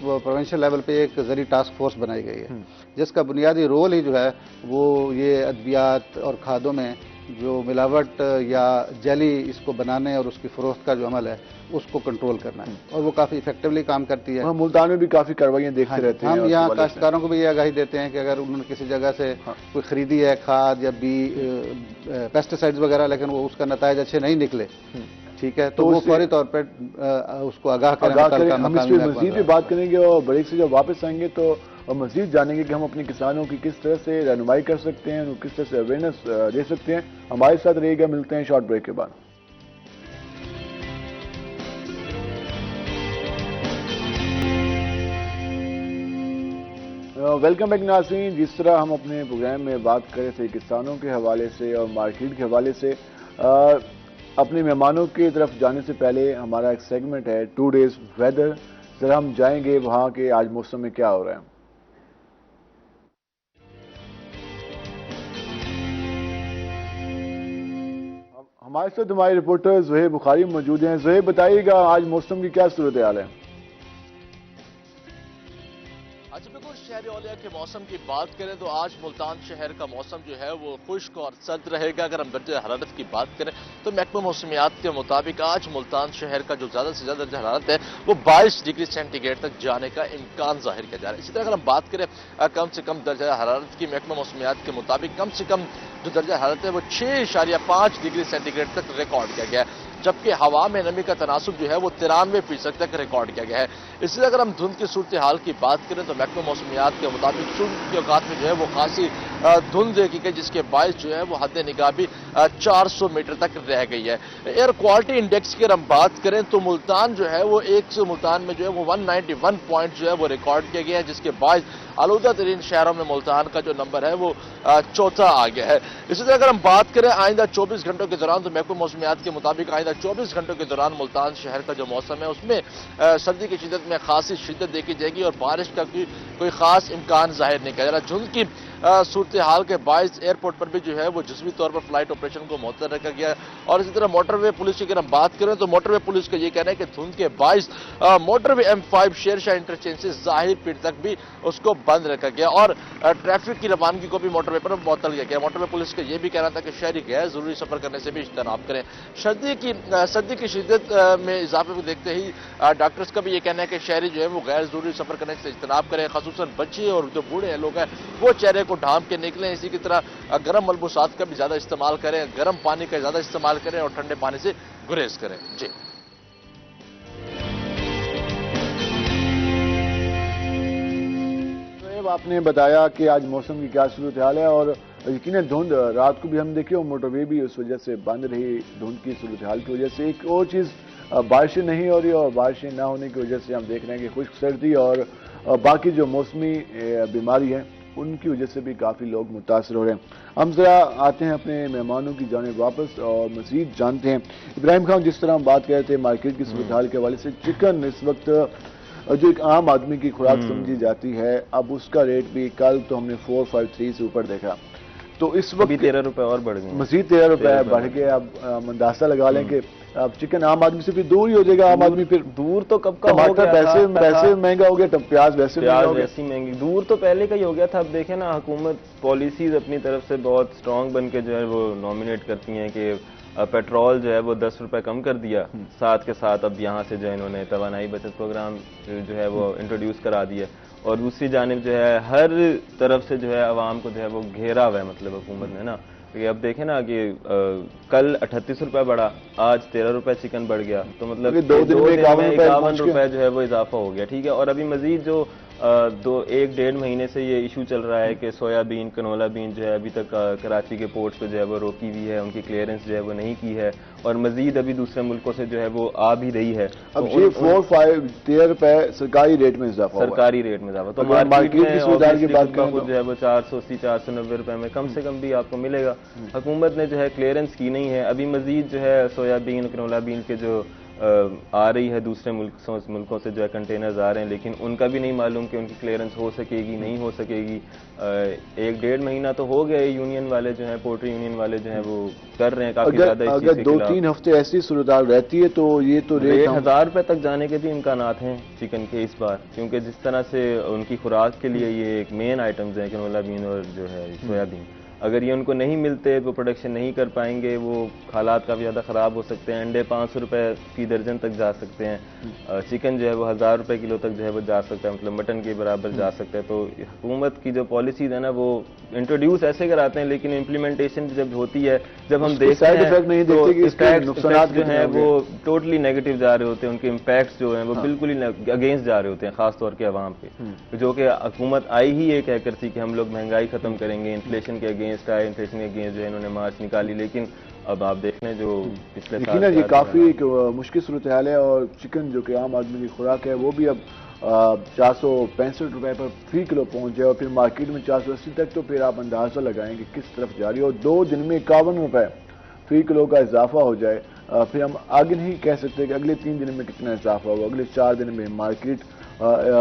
پروونشل لیول پہ ایک ذریعہ ٹاسک فورس بنائی گئی ہے، جس کا بنیادی رول ہی جو ہے وہ یہ ادویات اور کھادوں میں جو ملاوٹ یا جعلی اس کو بنانے اور اس کی فروخت کا جو عمل ہے اس کو کنٹرول کرنا ہے، اور وہ کافی ایفیکٹولی کام کرتی ہے۔ ہم ملتان میں بھی کافی کارروائیاں دیکھتے رہتے ہیں، ہم یہاں کاشتکاروں کو بھی یہ آگاہی دیتے ہیں کہ اگر انہوں نے کسی جگہ سے کوئی خریدی ہے کھاد یا پیسٹیسائڈز وغیرہ، لیکن وہ اس کا نتائج اچھے نہیں نکلے، ٹھیک ہے، تو وہ فوری طور پہ اس کو آگاہ کریں۔ ہم اس پہ مزید بھی بات کریں گے، اور بریک سے جب واپس آئیں گے تو مزید جانیں گے کہ ہم اپنے کسانوں کی کس طرح سے رہنمائی کر سکتے ہیں، ان کو کس طرح سے اویئرنیس دے سکتے ہیں۔ ہمارے ساتھ رہیے گا، ملتے ہیں شارٹ بریک کے بعد۔ ویلکم بیک ناظرین، جس طرح ہم اپنے پروگرام میں بات کر رہے تھے کسانوں کے حوالے سے اور مارکیٹ کے حوالے سے، اپنے مہمانوں کی طرف جانے سے پہلے ہمارا ایک سیگمنٹ ہے 2 days ویدر، ذرا ہم جائیں گے وہاں کے آج موسم میں کیا ہو رہا ہے۔ ہمارے ساتھ ہمارے رپورٹر زہیب بخاری موجود ہیں۔ زہیب، بتائیے گا آج موسم کی کیا صورتحال ہے؟ اچھا بالکل شہر اولیا کے موسم کی بات کریں تو آج ملتان شہر کا موسم جو ہے وہ خشک اور سرد رہے گا. اگر ہم درجہ حرارت کی بات کریں تو محکمہ موسمیات کے مطابق آج ملتان شہر کا جو زیادہ سے زیادہ درجہ حرارت ہے وہ 22 ڈگری سینٹی گریڈ تک جانے کا امکان ظاہر کیا جا رہا ہے. اسی طرح اگر ہم بات کریں کم سے کم درجہ حرارت کی محکمہ موسمیات کے مطابق کم سے کم جو درجہ حرارت ہے وہ 6.5 ڈگری سینٹی گریڈ تک ریکارڈ کیا گیا ہے, جبکہ ہوا میں نمی کا تناسب جو ہے وہ 93% تک ریکارڈ کیا گیا ہے. اسی طرح اگر ہم دھند کی صورتحال کی بات کریں تو محکمہ موسمیات کے مطابق صبح کے اوقات میں جو ہے وہ خاصی دھند دیکھی گئی, جس کے باعث جو ہے وہ حد نگاہ بھی 400 میٹر تک رہ گئی ہے. ایئر کوالٹی انڈیکس کی اگر ہم بات کریں تو ملتان جو ہے وہ ملتان میں جو ہے وہ 191 پوائنٹ جو ہے وہ ریکارڈ کیا گیا ہے, جس کے باعث آلودہ ترین شہروں میں ملتان کا جو نمبر ہے وہ چوتھا آ گیا ہے. اسی طرح اگر ہم بات کریں آئندہ 24 گھنٹوں کے دوران تو محکمہ موسمیات کے مطابق آئندہ 24 گھنٹوں کے دوران ملتان شہر کا جو موسم ہے اس میں سردی کی شدت میں خاصی شدت دیکھی جائے گی اور بارش کا کوئی خاص امکان ظاہر نہیں کیا جا رہا. دھند کی صورتحال کے باعث ایئرپورٹ پر بھی جو ہے وہ جزوی طور پر فلائٹ آپریشن کو معطل رکھا گیا ہے. اور اسی طرح موٹر وے پولیس کی اگر ہم بات کریں تو موٹر وے پولیس کا یہ کہنا ہے کہ دھند کے باعث موٹر وے M5 شیر شاہ انٹرچینج سے ظاہر پیر تک بھی اس کو بند رکھا گیا اور ٹریفک کی روانگی کو بھی موٹر وے پر معطل کیا گیا. موٹر وے پولیس کا یہ بھی کہنا تھا کہ شہری غیر ضروری سفر کرنے سے بھی اجتناب کریں. سردی کی شدت میں اضافے کو دیکھتے ہی ڈاکٹرز کا بھی یہ کہنا ہے کہ شہری جو ہے وہ غیر ضروری سفر کرنے سے اجتناب کریں, خصوصاً بچے اور جو بوڑھے لوگ ہیں وہ چہرے کو ڈھانپ کے نکلیں. اسی کی طرح گرم ملبوسات کا بھی زیادہ استعمال کریں, گرم پانی کا زیادہ استعمال کریں اور ٹھنڈے پانی سے گریز کریں. جی آپ نے بتایا کہ آج موسم کی کیا صورتحال ہے, اور یقیناً دھند رات کو بھی ہم دیکھے اور موٹر وے بھی اس وجہ سے بند رہی دھند کی صورتحال کی وجہ سے. ایک اور چیز بارشیں نہیں ہو رہی اور بارشیں نہ ہونے کی وجہ سے ہم دیکھ رہے ہیں کہ خشک سردی اور باقی جو موسمی بیماری ہیں ان کی وجہ سے بھی کافی لوگ متاثر ہو رہے ہیں. ہم ذرا آتے ہیں اپنے مہمانوں کی جانب واپس اور مزید جانتے ہیں. ابراہیم خان, جس طرح ہم بات کر رہے تھے مارکیٹ کی صورتحال کے حوالے سے, چکن اس وقت جو ایک عام آدمی کی خوراک سمجھی جاتی ہے, اب اس کا ریٹ بھی کل تو ہم نے 453 سے اوپر دیکھا, تو اس وقت 13 روپے اور بڑھ گئے, مزید 13 روپے بڑھ گئے. اب ہم اندازہ لگا لیں کہ اب چکن عام آدمی سے پھر دور ہی ہو جائے گا. عام آدمی پھر دور تو کب کا ہو ٹماٹر ویسے مہنگا ہو گیا, پیاز ویسے مہنگی, دور تو پہلے کا ہی ہو گیا تھا. اب دیکھیں نا, حکومت پالیسیز اپنی طرف سے بہت سٹرونگ بن کے جو ہے وہ نامینیٹ کرتی ہیں کہ پیٹرول جو ہے وہ 10 روپے کم کر دیا, ساتھ کے ساتھ اب یہاں سے جو ہے انہوں نے توانائی بچت پروگرام جو ہے وہ انٹروڈیوس کرا دیا, اور دوسری جانب جو ہے ہر طرف سے جو ہے عوام کو جو ہے وہ گھیرا ہوا ہے مطلب حکومت نے نا. اب دیکھیں نا کہ کل 38 روپے بڑھا, آج 13 روپے چکن بڑھ گیا, تو مطلب 2 دن میں 51 روپے جو ہے وہ اضافہ ہو گیا. ٹھیک ہے, اور ابھی مزید جو 1-1.5 مہینے سے یہ ایشو چل رہا ہے کہ سویا بین کنولا بین جو ہے ابھی تک کراچی کے پورٹس پہ جو ہے وہ روکی ہوئی ہے, ان کی کلیئرنس جو ہے وہ نہیں کی ہے, اور مزید ابھی دوسرے ملکوں سے جو ہے وہ آ بھی رہی ہے. اب یہ 13 روپے سرکاری ریٹ میں اضافہ, تو مارکیٹ میں جو ہے وہ 480-490 روپے میں کم سے کم بھی آپ کو ملے گا. حکومت نے جو ہے کلیئرنس کی نہیں ہے. ابھی مزید جو ہے سویا بین کنولا بین کے جو آ رہی ہے دوسرے ملکوں سے جو ہے کنٹینرز آ رہے ہیں, لیکن ان کا بھی نہیں معلوم کہ ان کی کلیئرنس ہو سکے گی نہیں ہو سکے گی. 1-1.5 مہینہ تو ہو گئے, یونین والے جو ہیں پولٹری یونین والے جو ہیں وہ کر رہے ہیں کافی زیادہ. اگر 2-3 ہفتے ایسی صورتحال رہتی ہے تو یہ تو ریٹ 1000 روپے تک جانے کے بھی امکانات ہیں چکن کے اس بار, کیونکہ جس طرح سے ان کی خوراک کے لیے یہ ایک مین آئٹمز ہیں کنولا بین اور جو ہے سویا بین. اگر یہ ان کو نہیں ملتے, وہ پروڈکشن نہیں کر پائیں گے, وہ حالات کافی زیادہ خراب ہو سکتے ہیں. انڈے 500 روپے فی درجن تک جا سکتے ہیں, چکن جو ہے وہ 1000 روپے کلو تک جو ہے وہ جا سکتا ہے, مطلب مٹن کے برابر جا سکتا ہے. تو حکومت کی جو پالیسیز ہیں نا وہ انٹروڈیوس ایسے کراتے ہیں, لیکن امپلیمنٹیشن جب ہوتی ہے, جب ہم دیکھتے ہیں تو نقصانات جو ہیں وہ ٹوٹلی نیگیٹو جا رہے ہوتے ہیں, ان کے امپیکٹس جو ہیں وہ بالکل ہی اگینسٹ جا رہے ہوتے ہیں, خاص طور کے عوام پہ, جو کہ حکومت آئی ہی یہ کہہ کر تھی کہ ہم لوگ مہنگائی ختم کریں گے, انفلیشن کے اگینسٹ آئے, انفلیشن کے اگینسٹ جو ہے انہوں نے مارچ نکالی, لیکن اب آپ دیکھ لیں جو پچھلے سال یہ کافی مشکل صورتحال ہے. اور چکن جو کہ عام آدمی کی خوراک ہے وہ بھی اب 465 روپے پر فی کلو پہنچ جائے, اور پھر مارکیٹ میں 480 تک, تو پھر آپ اندازہ لگائیں کہ کس طرف جا رہی ہے. اور 2 دن میں 51 روپے فی کلو کا اضافہ ہو جائے, پھر ہم آگے نہیں کہہ سکتے کہ اگلے 3 دن میں کتنا اضافہ ہوگا, اگلے 4 دن میں مارکیٹ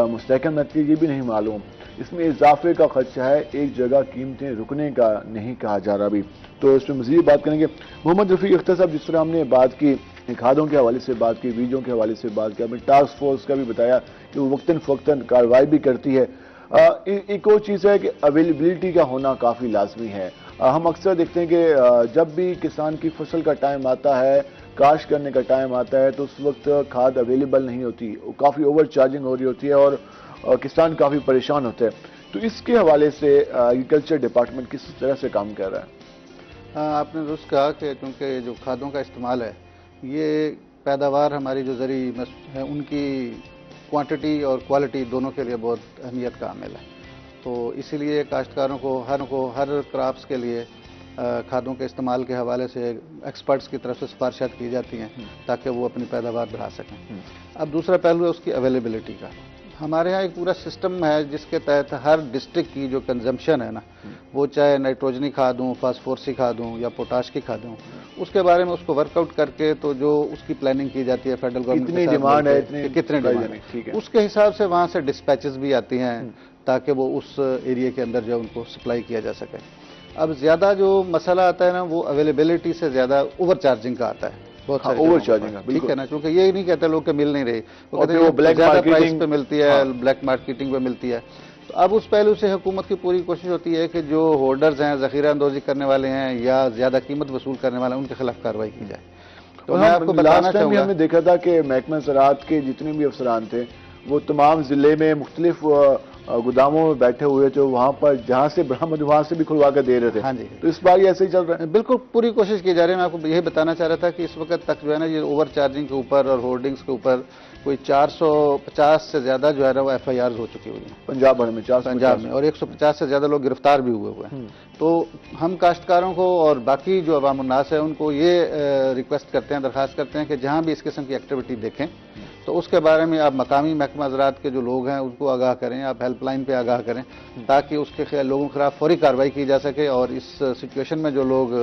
مستحکم رہتی ہے, یہ بھی نہیں معلوم. اس میں اضافے کا خدشہ ہے, ایک جگہ قیمتیں رکنے کا نہیں کہا جا رہا بھی. تو اس پہ مزید بات کریں گے. محمد رفیق اختر صاحب, جس طرح ہم نے بات کی کھادوں کے حوالے سے بات کی, بیجوں کے حوالے سے بات کی, ہمیں ٹاسک فورس کا بھی بتایا کہ وہ وقتاً فوقتاً کارروائی بھی کرتی ہے, ایک اور چیز ہے کہ اویلیبلٹی کا ہونا کافی لازمی ہے. ہم اکثر دیکھتے ہیں کہ جب بھی کسان کی فصل کا ٹائم آتا ہے, کاشت کرنے کا ٹائم آتا ہے, تو اس وقت کھاد اویلیبل نہیں ہوتی, کافی اوور چارجنگ ہو رہی ہوتی ہے اور کسان کافی پریشان ہوتے ہیں. تو اس کے حوالے سے ایگریکلچر ڈپارٹمنٹ کس طرح سے کام کر رہا ہے؟ آپ نے درست کہا کہ چونکہ جو کھادوں کا استعمال ہے یہ پیداوار ہماری جو زرعی ہے ان کی کوانٹٹی اور کوالٹی دونوں کے لیے بہت اہمیت کا عامل ہے. تو اسی لیے کاشتکاروں کو ہر کراپس کے لیے کھادوں کے استعمال کے حوالے سے ایکسپرٹس کی طرف سے سفارشات کی جاتی ہیں تاکہ وہ اپنی پیداوار بڑھا سکیں. اب دوسرا پہلو ہے اس کی اویلیبلٹی کا. ہمارے ہاں ایک پورا سسٹم ہے جس کے تحت ہر ڈسٹرکٹ کی جو کنزمپشن ہے نا, وہ چاہے نائٹروجنی کھاد ہوں, فاسفورسی کھاد ہوں یا پوٹاش کی کھاد ہوں, اس کے بارے میں اس کو ورک آؤٹ کر کے تو جو اس کی پلاننگ کی جاتی ہے فیڈرل گورنمنٹ کتنی ڈیمانڈ ہے, کتنے ڈیمانڈ ہے, اس کے حساب سے وہاں سے ڈسپیچز بھی آتی ہیں تاکہ وہ اس ایریا کے اندر جو ان کو سپلائی کیا جا سکے. اب زیادہ جو مسئلہ آتا ہے نا وہ اویلیبلٹی سے زیادہ اوور چارجنگ کا آتا ہے. بہت سارے اوور چارجنگ, ٹھیک ہے نا, کیونکہ یہ نہیں کہتے لوگ کہ مل نہیں رہی, بلیک زیادہ پرائس پہ ملتی ہے, بلیک مارکیٹنگ پہ ملتی ہے. تو اب اس پہلو سے حکومت کی پوری کوشش ہوتی ہے کہ جو ہولڈرز ہیں, ذخیرہ اندوزی کرنے والے ہیں یا زیادہ قیمت وصول کرنے والے ہیں, ان کے خلاف کارروائی کی جائے. تو میں آپ کو بتانا چاہوں گا, ہم نے دیکھا تھا کہ محکمہ زراعت کے جتنے بھی افسران تھے وہ تمام ضلع میں مختلف گوداموں میں بیٹھے ہوئے تھے, وہاں پر جہاں سے برآمد وہاں سے بھی کھلوا کر دے رہے تھے. ہاں جی, تو اس بار یہ ایسے ہی چل رہا ہے. بالکل پوری کوشش کی جا رہی ہے. میں آپ کو یہی بتانا چاہ رہا تھا کہ اس وقت تک جو ہے نا یہ اوور چارجنگ کے اوپر اور ہولڈنگز کے اوپر کوئی 450 سے زیادہ جو ہے نا وہ ایف آئی آرز ہو چکی ہوئی ہیں پنجاب بھر میں, پنجاب میں, اور 150 سے زیادہ لوگ گرفتار بھی ہوئے ہیں. تو ہم کاشتکاروں کو اور باقی جو عوام الناس ہے ان کو یہ ریکویسٹ کرتے ہیں, درخواست کرتے ہیں کہ جہاں بھی اس قسم کی ایکٹیویٹی دیکھیں تو اس کے بارے میں آپ مقامی محکمہ زراعت کے جو لوگ ہیں ان کو آگاہ کریں, آپ ہیلپ لائن پہ آگاہ کریں تاکہ اس کے لوگوں کے خلاف فوری کارروائی کی جا سکے. اور اس سچویشن میں جو لوگ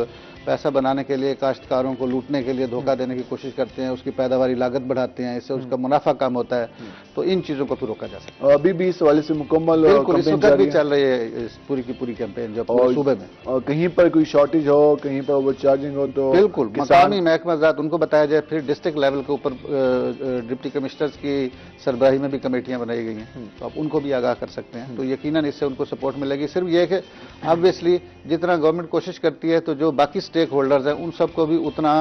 پیسہ بنانے کے لیے, کاشتکاروں کو لوٹنے کے لیے دھوکہ دینے کی کوشش کرتے ہیں, اس کی پیداواری لاگت بڑھاتے ہیں, اس سے اس کا منافع کم ہوتا ہے, تو ان چیزوں کو پھر روکا جا سکتا ہے. ابھی بھی اس حوالے سے مکمل بالکل اس وقت بھی چل رہی ہے پوری کی پوری کیمپین جو پورے صوبے میں. اور کہیں پر کوئی شارٹیج ہو, کہیں پر اوور چارجنگ ہو تو بالکل مقامی محکمہ زراعت ان کو بتایا جائے. پھر ڈسٹرکٹ لیول کے اوپر ڈپٹی کمشنرز کی سربراہی میں بھی کمیٹیاں بنائی گئی ہیں, تو آپ ان کو بھی آگاہ کر سکتے ہیں. تو یقیناً اس سے ان کو سپورٹ ملے گی. صرف یہ کہ آبویسلی جتنا گورنمنٹ کوشش کرتی ہے تو جو باقی سٹیک ہولڈرز ہیں ان سب کو بھی اتنا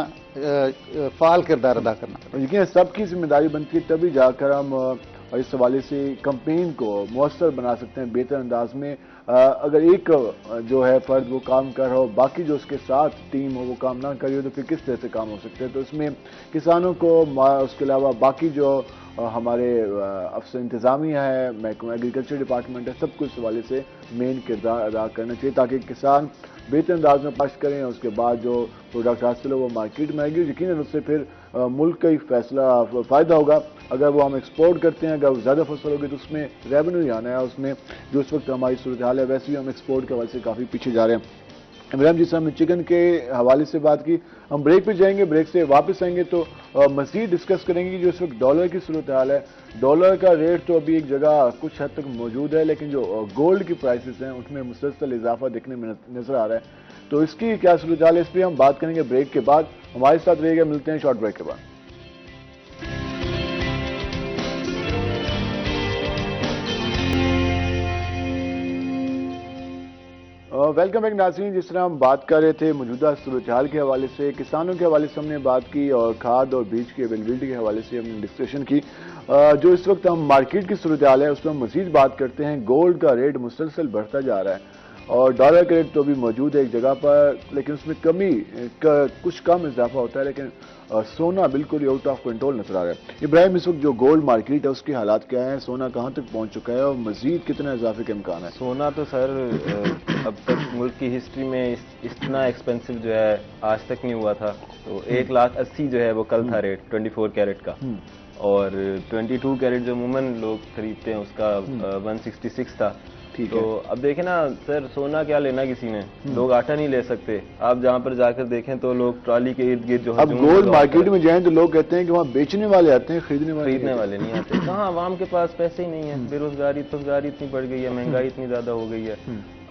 فعال کردار ادا کرنا ہے. لیکن سب کی ذمہ داری بنتی ہے, تبھی جا کر ہم اس حوالے سے کمپین کو مؤثر بنا سکتے ہیں بہتر انداز میں. اگر ایک جو ہے فرد وہ کام کر رہا ہو, باقی جو اس کے ساتھ ٹیم ہو وہ کام نہ کری ہو, تو پھر کس طرح سے کام ہو سکتے ہیں. تو اس میں کسانوں کو, اس کے علاوہ باقی جو ہمارے افسر انتظامیہ ہے, محکمہ ایگریکلچر ڈپارٹمنٹ ہے, سب کو اس حوالے سے مین کردار ادا کرنا چاہیے تاکہ کسان بہتر انداز میں کاشت کریں. اس کے بعد جو پروڈکٹ حاصل ہو وہ مارکیٹ میں آئے گی, یقیناً اس سے پھر ملک کا ہی فائدہ ہوگا. اگر وہ ہم ایکسپورٹ کرتے ہیں, اگر وہ زیادہ فصل ہوگی تو اس میں ریونیو ہی آنا ہے. اس میں جو اس وقت ہماری صورتحال ہے ویسے ہی ہم ایکسپورٹ کے حوالے سے کافی پیچھے جا رہے ہیں. ابراہیم جی سے ہم نے چکن کے حوالے سے بات کی, ہم بریک پہ جائیں گے, بریک سے واپس آئیں گے تو مزید ڈسکس کریں گے جو اس وقت ڈالر کی صورتحال ہے. ڈالر کا ریٹ تو ابھی ایک جگہ کچھ حد تک موجود ہے, لیکن جو گولڈ کی پرائسز ہیں اس میں مسلسل اضافہ دیکھنے میں نظر آ رہا ہے. تو اس کی کیا صورتحال ہے, اس پہ ہم بات کریں گے بریک کے بعد. ہمارے ساتھ رہے گا, ملتے ہیں شارٹ بریک کے بعد. ویلکم بیک ناظرین. جس طرح ہم بات کر رہے تھے موجودہ صورتحال کے حوالے سے, کسانوں کے حوالے سے ہم نے بات کی, اور کھاد اور بیج کی اویلیبلٹی کے حوالے سے ہم نے ڈسکشن کی. جو اس وقت ہم مارکیٹ کی صورتحال ہے اس پہ ہم مزید بات کرتے ہیں. گولڈ کا ریٹ مسلسل بڑھتا جا رہا ہے اور ڈالر کا ریٹ تو بھی موجود ہے ایک جگہ پر, لیکن اس میں کمی کچھ کم اضافہ ہوتا ہے, لیکن سونا بالکل ہی آؤٹ آف کنٹرول نظر آ رہا ہے. ابراہیم, اس وقت جو گولڈ مارکیٹ ہے اس کے حالات کیا ہیں, سونا کہاں تک پہنچ چکا ہے اور مزید کتنا اضافے کا امکان ہے؟ سونا تو سر اب تک ملک کی ہسٹری میں اتنا ایکسپینسو جو ہے آج تک نہیں ہوا تھا. تو 1,80,000 جو ہے وہ کل تھا ریٹ 24 کیرٹ کا, اور 22 کیرٹ جو عموماً لوگ خریدتے ہیں اس کا 166 تھا. تو اب دیکھیں نا سر, سونا کیا لینا کسی نے, لوگ آٹا نہیں لے سکتے. آپ جہاں پر جا کر دیکھیں تو لوگ ٹرالی کے ارد گرد جو اب گولڈ مارکیٹ میں جائیں تو لوگ کہتے ہیں کہ وہاں بیچنے والے آتے ہیں, خریدنے والے نہیں آتے. کہاں, عوام کے پاس پیسے ہی نہیں ہیں, بے روزگاری اتنی بڑھ گئی ہے, مہنگائی اتنی زیادہ ہو گئی ہے.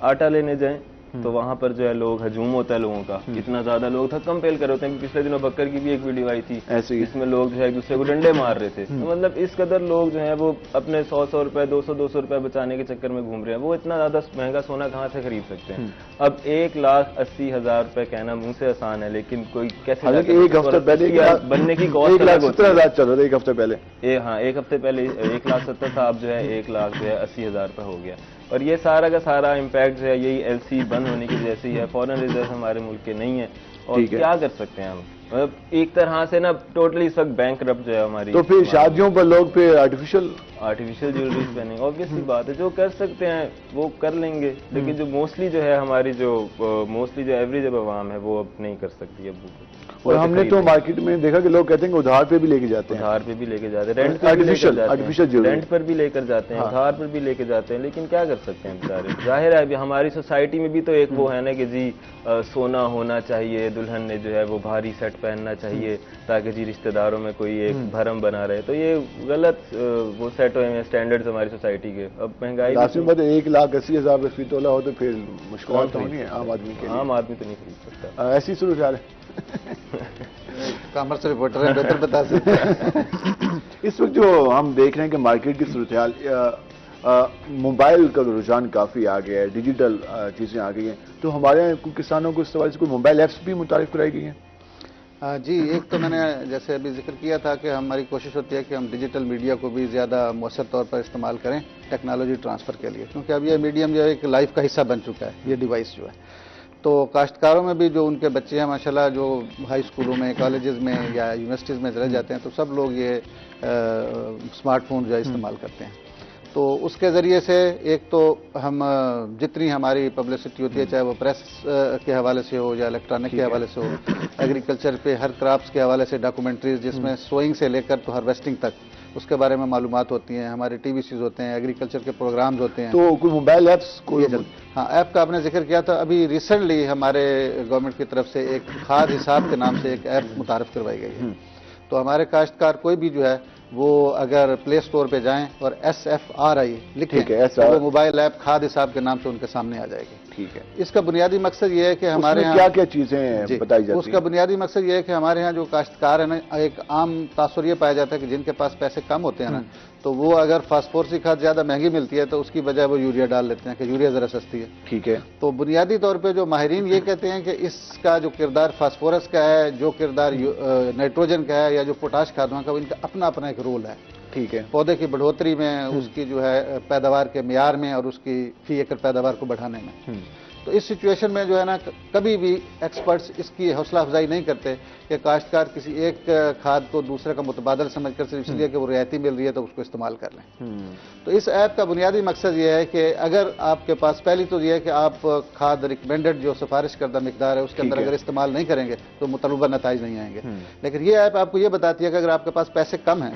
آٹا لینے جائیں تو وہاں پر جو ہے لوگ ہجوم ہوتا ہے لوگوں کا, اتنا زیادہ لوگ تھکم پیل کر ہوتے ہیں. پچھلے دنوں بکر کی بھی ایک ویڈیو آئی تھی جس میں لوگ جو ہے ایک دوسرے کو ڈنڈے مار رہے تھے. تو مطلب اس قدر لوگ جو ہیں وہ اپنے 100 روپے 200 روپے بچانے کے چکر میں گھوم رہے ہیں. وہ اتنا زیادہ مہنگا سونا کہاں سے خرید سکتے ہیں؟ اب 1,80,000 روپے کہنا منہ سے آسان ہے, لیکن کوئی کیسے ایک ہفتے پہلے بننے کی کاسٹ 1,70,000 چل رہا تھا ایک ہفتے پہلے. ہاں, ایک ہفتے پہلے 1,70,000 تھا, اب جو ہے 1,80,000 روپے ہو گیا. اور یہ سارا کا سارا امپیکٹ جو ہے یہی ایل سی بند ہونے کی وجہ سے ہی ہے. فورن ریزرو ہمارے ملک کے نہیں ہے, اور کیا کر سکتے ہیں ہم؟ مطلب ایک طرح سے نا ٹوٹلی اس وقت بینک کرپٹ جو ہے ہماری. تو پھر شادیوں پر لوگ پھر آرٹیفیشل جیولریز پہنیں, آبویسلی بات ہے, جو کر سکتے ہیں وہ کر لیں گے, لیکن جو موسٹلی جو ہے ہماری جو ایوریج عوام ہے وہ اب نہیں کر سکتی. اب اور ہم نے تو مارکیٹ میں دیکھا کہ لوگ کہتے ہیں کہ ادھار پہ بھی لے کے جاتے ہیں, ادھار پہ بھی لے کے جاتے ہیں, رینٹ پر بھی لے کر جاتے ہیں, ادھار پر بھی لے کے جاتے ہیں. لیکن کیا کر سکتے ہیں بیچارے؟ ظاہر ہے ابھی ہماری سوسائٹی میں بھی تو ایک وہ ہے نا کہ جی سونا ہونا چاہیے, دلہن نے جو ہے وہ بھاری سیٹ پہننا چاہیے تاکہ جی رشتہ داروں میں کوئی ایک بھرم بنا رہے. تو یہ غلط وہ سیٹ ہوئے ہیں اسٹینڈرڈز ہماری سوسائٹی کے. اب مہنگائی 1,80,000 روپے فی تولہ ہو تو پھر مشکلات تو ہونی ہے عام آدمی کے. عام آدمی تو نہیں خرید سکتا. ایسی صورتحال ہے. کامرس رپورٹر ہیں, بہتر بتا سکتے ہیں. اس وقت جو ہم دیکھ رہے ہیں کہ مارکیٹ کی صورتحال, موبائل کا رجحان کافی آ گیا ہے, ڈیجیٹل چیزیں آ گئی ہیں, تو ہمارے یہاں کسانوں کو اس حوالے سے کوئی موبائل ایپس بھی متعارف کرائی گئی ہیں؟ جی, ایک تو میں نے جیسے ابھی ذکر کیا تھا کہ ہماری کوشش ہوتی ہے کہ ہم ڈیجیٹل میڈیا کو بھی زیادہ مؤثر طور پر استعمال کریں ٹیکنالوجی ٹرانسفر کے لیے, کیونکہ اب یہ میڈیم جو ہے ایک لائف کا حصہ بن چکا ہے یہ ڈیوائس جو ہے. تو کاشتکاروں میں بھی جو ان کے بچے ہیں ماشاءاللہ جو ہائی اسکولوں میں, کالجز میں یا یونیورسٹیز میں چلے جاتے ہیں, تو سب لوگ یہ اسمارٹ فون جو ہے استعمال کرتے ہیں. تو اس کے ذریعے سے ایک تو ہم جتنی ہماری پبلسٹی ہوتی ہے, چاہے وہ پریس کے حوالے سے ہو یا الیکٹرانک کے حوالے سے ہو, ایگریکلچر پہ ہر کرافٹس کے حوالے سے ڈاکومنٹریز جس میں سوئنگ سے لے کر تو ہارویسٹنگ تک اس کے بارے میں معلومات ہوتی ہیں, ہمارے ٹی وی سیز ہوتے ہیں, ایگریکلچر کے پروگرامز ہوتے ہیں. تو کوئی موبائل ایپس ہاں, ایپ کا آپ نے ذکر کیا تھا. ابھی ریسنٹلی ہمارے گورنمنٹ کی طرف سے ایک کھاد حساب کے نام سے ایک ایپ متعارف کروائی گئی ہے. تو ہمارے کاشتکار کوئی بھی جو ہے وہ اگر پلے سٹور پہ جائیں اور SFRI لکھیں تو وہ موبائل ایپ کھاد حساب کے نام سے ان کے سامنے آ جائے گی. ٹھیک ہے. اس کا بنیادی مقصد یہ ہے کہ ہمارے یہاں کیا کیا چیزیں بتائی جاتی ہیں؟ اس کا بنیادی مقصد یہ ہے کہ ہمارے یہاں جو کاشتکار ہیں نا, ایک عام تاثر یہ پایا جاتا ہے کہ جن کے پاس پیسے کم ہوتے ہیں نا, تو وہ اگر فاسفورسی کھاد زیادہ مہنگی ملتی ہے تو اس کی بجائے وہ یوریا ڈال لیتے ہیں کہ یوریا ذرا سستی ہے. ٹھیک ہے. تو بنیادی طور پہ جو ماہرین یہ کہتے ہیں کہ اس کا جو کردار فاسفورس کا ہے, جو کردار نائٹروجن کا ہے یا جو پوٹاش کھادوں کا, ان کا اپنا اپنا ایک رول ہے. ٹھیک ہے. پودے کی بڑھوتری میں, اس کی جو ہے پیداوار کے معیار میں, اور اس کی فی ایکڑ پیداوار کو بڑھانے میں. تو اس سچویشن میں جو ہے نا کبھی بھی ایکسپرٹس اس کی حوصلہ افزائی نہیں کرتے کہ کاشتکار کسی ایک کھاد کو دوسرے کا متبادل سمجھ کر صرف اس لیے کہ وہ رعایتی مل رہی ہے تو اس کو استعمال کر لیں. تو اس ایپ کا بنیادی مقصد یہ ہے کہ اگر آپ کے پاس, پہلی تو یہ ہے کہ آپ کھاد ریکمینڈڈ جو سفارش کردہ مقدار ہے اس کے اندر اگر استعمال نہیں کریں گے تو مطلوبہ نتائج نہیں آئیں گے. لیکن یہ ایپ آپ کو یہ بتاتی ہے کہ اگر آپ کے پاس پیسے کم ہیں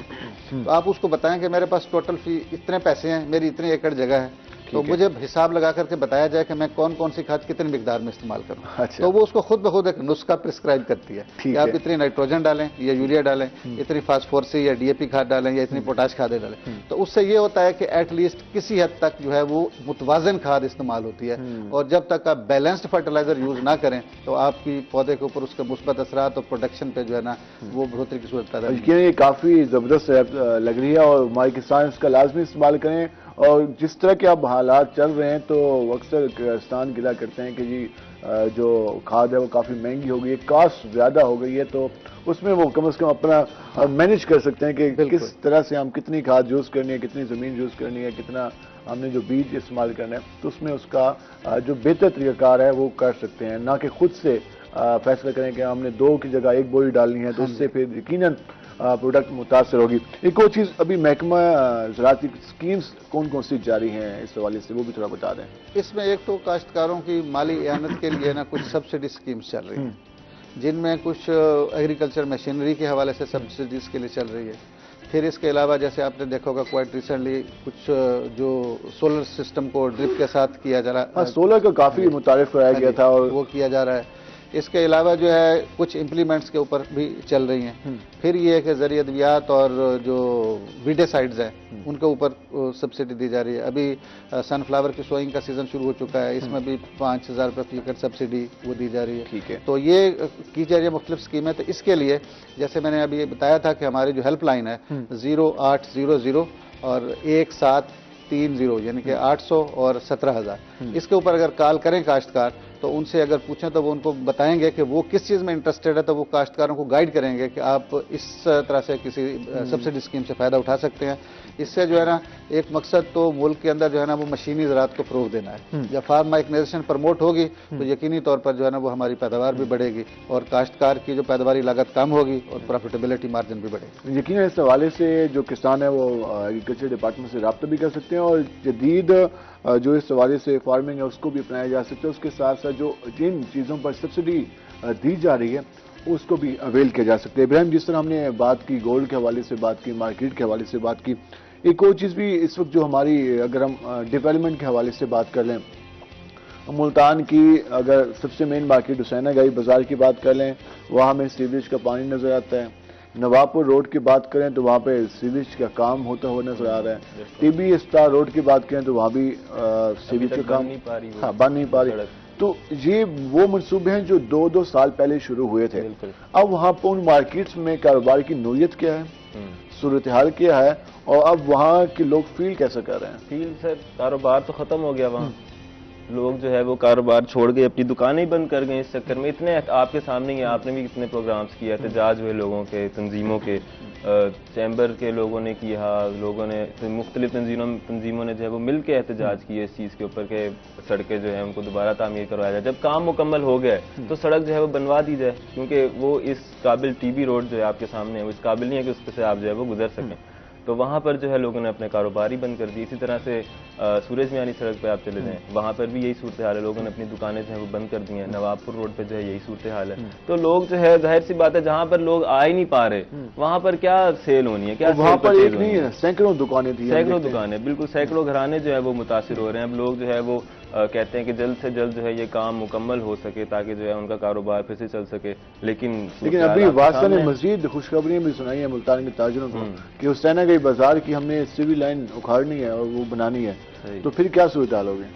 تو آپ اس کو بتائیں کہ میرے پاس ٹوٹل فی اتنے پیسے ہیں, میری اتنے ایکڑ جگہ ہے, تو مجھے حساب لگا کر کے بتایا جائے کہ میں کون کون سی کھاد کتنی مقدار میں استعمال کروں. تو وہ اس کو خود بخود ایک نسخہ پرسکرائب کرتی ہے کہ آپ اتنی نائٹروجن ڈالیں یا یوریا ڈالیں, اتنی فاسفورسی یا DAP کھاد ڈالیں یا اتنی پوٹاش کھادیں ڈالیں. تو اس سے یہ ہوتا ہے کہ ایٹ لیسٹ کسی حد تک جو ہے وہ متوازن کھاد استعمال ہوتی ہے. اور جب تک آپ بیلنسڈ فرٹیلائزر یوز نہ کریں تو آپ کی پودے کے اوپر اس کے مثبت اثرات اور پروڈکشن پہ جو ہے نا وہ بڑھوتری کی صورت پیدا ہوتی ہے. یہ کافی زبردست لگ رہی ہے اور ہمارے کسان اس کا لازمی استعمال کریں. اور جس طرح کے اب حالات چل رہے ہیں تو اکثر کسان گلا کرتے ہیں کہ جی جو کھاد ہے وہ کافی مہنگی ہو گئی ہے, کاسٹ زیادہ ہو گئی ہے, تو اس میں وہ کم از کم اپنا مینیج کر سکتے ہیں کہ کس طرح سے ہم کتنی کھاد یوز کرنی ہے, کتنی زمین یوز کرنی ہے, کتنا ہم نے جو بیج استعمال کرنا ہے, تو اس میں اس کا جو بہتر طریقہ کار ہے وہ کر سکتے ہیں, نہ کہ خود سے فیصلہ کریں کہ ہم نے 2 کی جگہ 1 بوری ڈالنی ہے تو اس سے پھر یقیناً پروڈکٹ متاثر ہوگی. ایک اور چیز, ابھی محکمہ زراعتی اسکیمز کون کون سی جاری ہیں اس حوالے سے, وہ بھی تھوڑا بتا دیں. اس میں ایک تو کاشتکاروں کی مالی اعانت کے لیے نا کچھ سبسڈی اسکیمز چل رہی ہیں, جن میں کچھ ایگریکلچر مشینری کے حوالے سے سبسڈیز کے لیے چل رہی ہے. پھر اس کے علاوہ جیسے آپ نے دیکھا ہوگا کوائٹ ریسنٹلی کچھ جو سولر سسٹم کو ڈرپ کے ساتھ کیا جا رہا ہے, سولر کا کافی متعارف کرایا گیا تھا اور وہ کیا جا رہا ہے. اس کے علاوہ جو ہے کچھ امپلیمنٹس کے اوپر بھی چل رہی ہیں. پھر یہ ہے کہ زرعی ادویات اور جو ویڈے سائڈز ہیں ان کے اوپر سبسڈی دی جا رہی ہے. ابھی سن فلاور کی سوئنگ کا سیزن شروع ہو چکا ہے, اس میں بھی 5,000 روپے فی ایکڑ سبسڈی وہ دی جا رہی ہے. ٹھیک ہے. تو یہ کی جا رہی ہے مختلف اسکیمیں. تو اس کے لیے جیسے میں نے ابھی بتایا تھا کہ ہماری جو ہیلپ لائن ہے 0800 اور 1730 یعنی کہ 800 اور 17,000, اس کے اوپر اگر کال کریں کاشتکار تو ان سے اگر پوچھیں تو وہ ان کو بتائیں گے کہ وہ کس چیز میں انٹرسٹڈ ہے, تو وہ کاشتکاروں کو گائیڈ کریں گے کہ آپ اس طرح سے کسی سبسڈی اسکیم سے فائدہ اٹھا سکتے ہیں. اس سے جو ہے نا ایک مقصد تو ملک کے اندر جو ہے نا وہ مشینی زراعت کو فروغ دینا ہے. جب فارم مائکنائزیشن پروموٹ ہوگی تو یقینی طور پر جو ہے نا وہ ہماری پیداوار بھی بڑھے گی اور کاشتکار کی جو پیداواری لاگت کم ہوگی اور پروفیٹیبلٹی مارجن بھی بڑھے گی. یقیناً اس حوالے سے جو کسان ہے وہ ایگریکلچر ڈپارٹمنٹ سے رابطہ بھی کر سکتے ہیں اور جدید جو اس حوالے سے فارمنگ ہے اس کو بھی اپنایا جا سکتا ہے. اس کے ساتھ ساتھ جو جن چیزوں پر سبسڈی دی جا رہی ہے اس کو بھی اویل کیا جا سکتا ہے. ابراہیم, جس طرح ہم نے بات کی گولڈ کے حوالے سے بات کی, مارکیٹ کے حوالے سے بات کی, ایک اور چیز بھی اس وقت جو ہماری اگر ہم ڈیولپمنٹ کے حوالے سے بات کر لیں, ملتان کی اگر سب سے مین مارکیٹ حسینہ گائی بازار کی بات کر لیں وہاں ہمیں سیوریج کا پانی نظر آتا ہے. نواب روڈ کی بات کریں تو وہاں پہ سیوریج کا کام ہوتا ہوا نظر آ رہا ہے. ٹی بی اسٹار روڈ کی بات کریں تو وہاں بھی سیوریج کا کام بن نہیں پا رہی. تو یہ وہ منصوبے ہیں جو 2 سال پہلے شروع ہوئے تھے. اب وہاں پہ ان مارکیٹس میں کاروبار کی نوعیت کیا ہے, صورتحال کیا ہے, اور اب وہاں کے لوگ فیل کیسے کر رہے ہیں؟ فیل سر کاروبار تو ختم ہو گیا وہاں. لوگ جو ہے وہ کاروبار چھوڑ گئے, اپنی دکانیں بند کر گئے اس چکر میں. اتنے آپ کے سامنے ہی آپ نے بھی کتنے پروگرامز کیا, احتجاج ہوئے لوگوں کے, تنظیموں کے, چیمبر کے لوگوں نے کیا, لوگوں نے مختلف تنظیموں نے جو ہے وہ مل کے احتجاج کیے اس چیز کے اوپر کہ سڑکیں جو ہیں ان کو دوبارہ تعمیر کروایا جائے. جب کام مکمل ہو گیا ہے تو سڑک جو ہے وہ بنوا دی جائے, کیونکہ وہ اس قابل ٹی بی روڈ جو ہے آپ کے سامنے ہے وہ اس قابل نہیں ہے کہ اس پہ سے آپ جو ہے وہ گزر سکیں. تو وہاں پر جو ہے لوگوں نے اپنے کاروبار ہی بند کر دی. اسی طرح سے سورج میانی سڑک پہ آپ چلے جائیں, وہاں پر بھی یہی صورتحال ہے, لوگوں نے اپنی دکانیں جو ہیں وہ بند کر دی ہیں. نواب پور روڈ پہ جو ہے یہی صورتحال ہے. تو لوگ جو ہے ظاہر سی بات ہے جہاں پر لوگ آ ہی نہیں پا رہے وہاں پر کیا سیل ہونی ہے, کیا وہاں پر ایک نہیں ہے, سینکڑوں دکانیں تھیں, سینکڑوں دکانیں, بالکل سینکڑوں گھرانے جو ہے وہ متاثر ہو رہے ہیں. اب لوگ جو ہے وہ کہتے ہیں کہ جلد سے جلد جو ہے یہ کام مکمل ہو سکے تاکہ جو ہے ان کا کاروبار پھر سے چل سکے. لیکن ابھی واسطہ نے مزید خوشخبریاں بھی سنائی ہیں ملتان کے تاجروں کو کہ حسینہ گئی بازار کی ہم نے سیوی لائن اکھاڑنی ہے اور وہ بنانی ہے. تو پھر کیا صورتحال ہوگی؟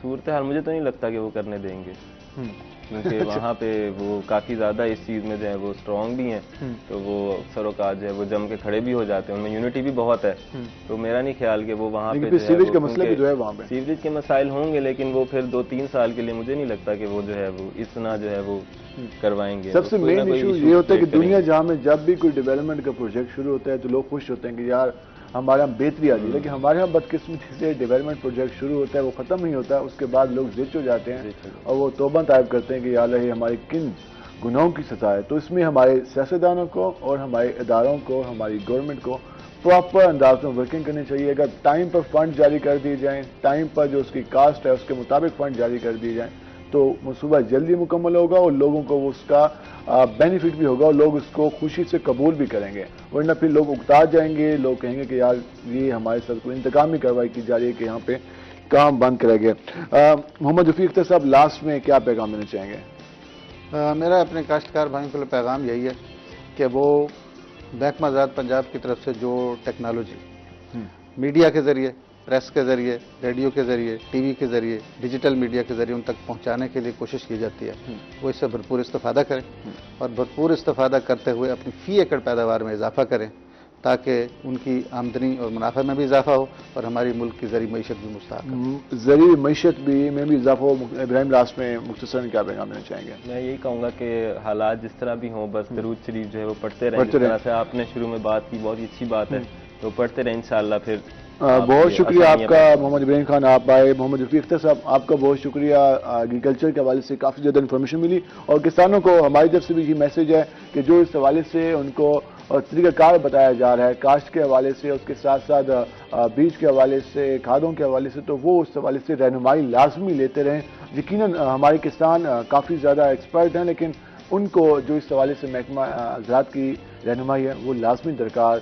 صورتحال مجھے تو نہیں لگتا کہ وہ کرنے دیں گے, کیونکہ وہاں پہ وہ کافی زیادہ اس چیز میں جو ہے وہ اسٹرانگ بھی ہیں, تو وہ اکثر اوقات جو ہے وہ جم کے کھڑے بھی ہو جاتے ہیں, ان میں یونٹی بھی بہت ہے. تو میرا نہیں خیال کہ وہ وہاں پہ سیوریج کا مسئلہ بھی جو ہے وہاں پہ سیوریج کے مسائل ہوں گے, لیکن وہ پھر 2-3 سال کے لیے مجھے نہیں لگتا کہ وہ جو ہے وہ اتنا جو ہے وہ کروائیں گے. سب سے مین ایشو یہ ہوتا ہے کہ دنیا جہاں میں جب بھی کوئی ڈیولپمنٹ کا پروجیکٹ شروع ہوتا ہے تو لوگ خوش ہوتے ہیں کہ یار ہمارے یہاں بہتری آ گئی, لیکن ہمارے یہاں بدقسمتی سے ڈیولپمنٹ پروجیکٹ شروع ہوتا ہے وہ ختم نہیں ہوتا ہے. اس کے بعد لوگ زچ ہو جاتے ہیں اور وہ توبہ طائب کرتے ہیں کہ یا اللہ یہ ہماری کن گناہوں کی سزا ہے. تو اس میں ہمارے سیاستدانوں کو اور ہمارے اداروں کو, ہماری گورنمنٹ کو پراپر انداز میں ورکنگ کرنی چاہیے. اگر ٹائم پر فنڈ جاری کر دیے جائیں, ٹائم پر جو اس کی کاسٹ ہے اس کے مطابق فنڈ جاری کر دیے جائیں تو منصوبہ جلدی مکمل ہوگا اور لوگوں کو اس کا بینیفٹ بھی ہوگا اور لوگ اس کو خوشی سے قبول بھی کریں گے. ورنہ پھر لوگ اکتا جائیں گے, لوگ کہیں گے کہ یار یہ ہمارے ساتھ کوئی انتقامی کارروائی کی جا رہی ہے کہ یہاں پہ کام بند کرے گئے. محمد رفیق اختر صاحب, لاسٹ میں کیا پیغام دینا چاہیں گے؟ میرا اپنے کاشتکار بھائیوں کے لیے پیغام یہی ہے کہ وہ محکمہ زراعت پنجاب کی طرف سے جو ٹیکنالوجی میڈیا کے ذریعے, پریس کے ذریعے, ریڈیو کے ذریعے, ٹی وی کے ذریعے, ڈیجیٹل میڈیا کے ذریعے ان تک پہنچانے کے لیے کوشش کی جاتی ہے, وہ اس سے بھرپور استفادہ کریں اور بھرپور استفادہ کرتے ہوئے اپنی فی ایکڑ پیداوار میں اضافہ کریں تاکہ ان کی آمدنی اور منافع میں بھی اضافہ ہو اور ہماری ملک کی زرعی معیشت بھی مستحکم ہو. زرعی معیشت میں بھی اضافہ ہو. ابراہیم, لاسٹ میں مختصراً کیا پیغام دینا چاہیں گے؟ میں یہی کہوں گا کہ حالات جس طرح بھی ہوں بس درود شریف جو ہے وہ پڑھتے رہیں. جس طرح سے آپ نے شروع میں بات کی بہت ہی اچھی بات ہے, تو پڑھتے رہیں انشاءاللہ. پھر بہت شکریہ آپ کا محمد ابراہیم خان, آپ آئے. محمد رفیق اختر صاحب, آپ کا بہت شکریہ. ایگریکلچر کے حوالے سے کافی زیادہ انفارمیشن ملی اور کسانوں کو ہماری طرف سے بھی یہ میسج ہے کہ جو اس حوالے سے ان کو طریقہ کار بتایا جا رہا ہے کاشت کے حوالے سے, اس کے ساتھ ساتھ بیج کے حوالے سے, کھادوں کے حوالے سے, تو وہ اس حوالے سے رہنمائی لازمی لیتے رہیں. یقیناً ہمارے کسان کافی زیادہ ایکسپرٹ ہیں لیکن ان کو جو اس حوالے سے محکمہ زراعت کی رہنمائی ہے وہ لازمی درکار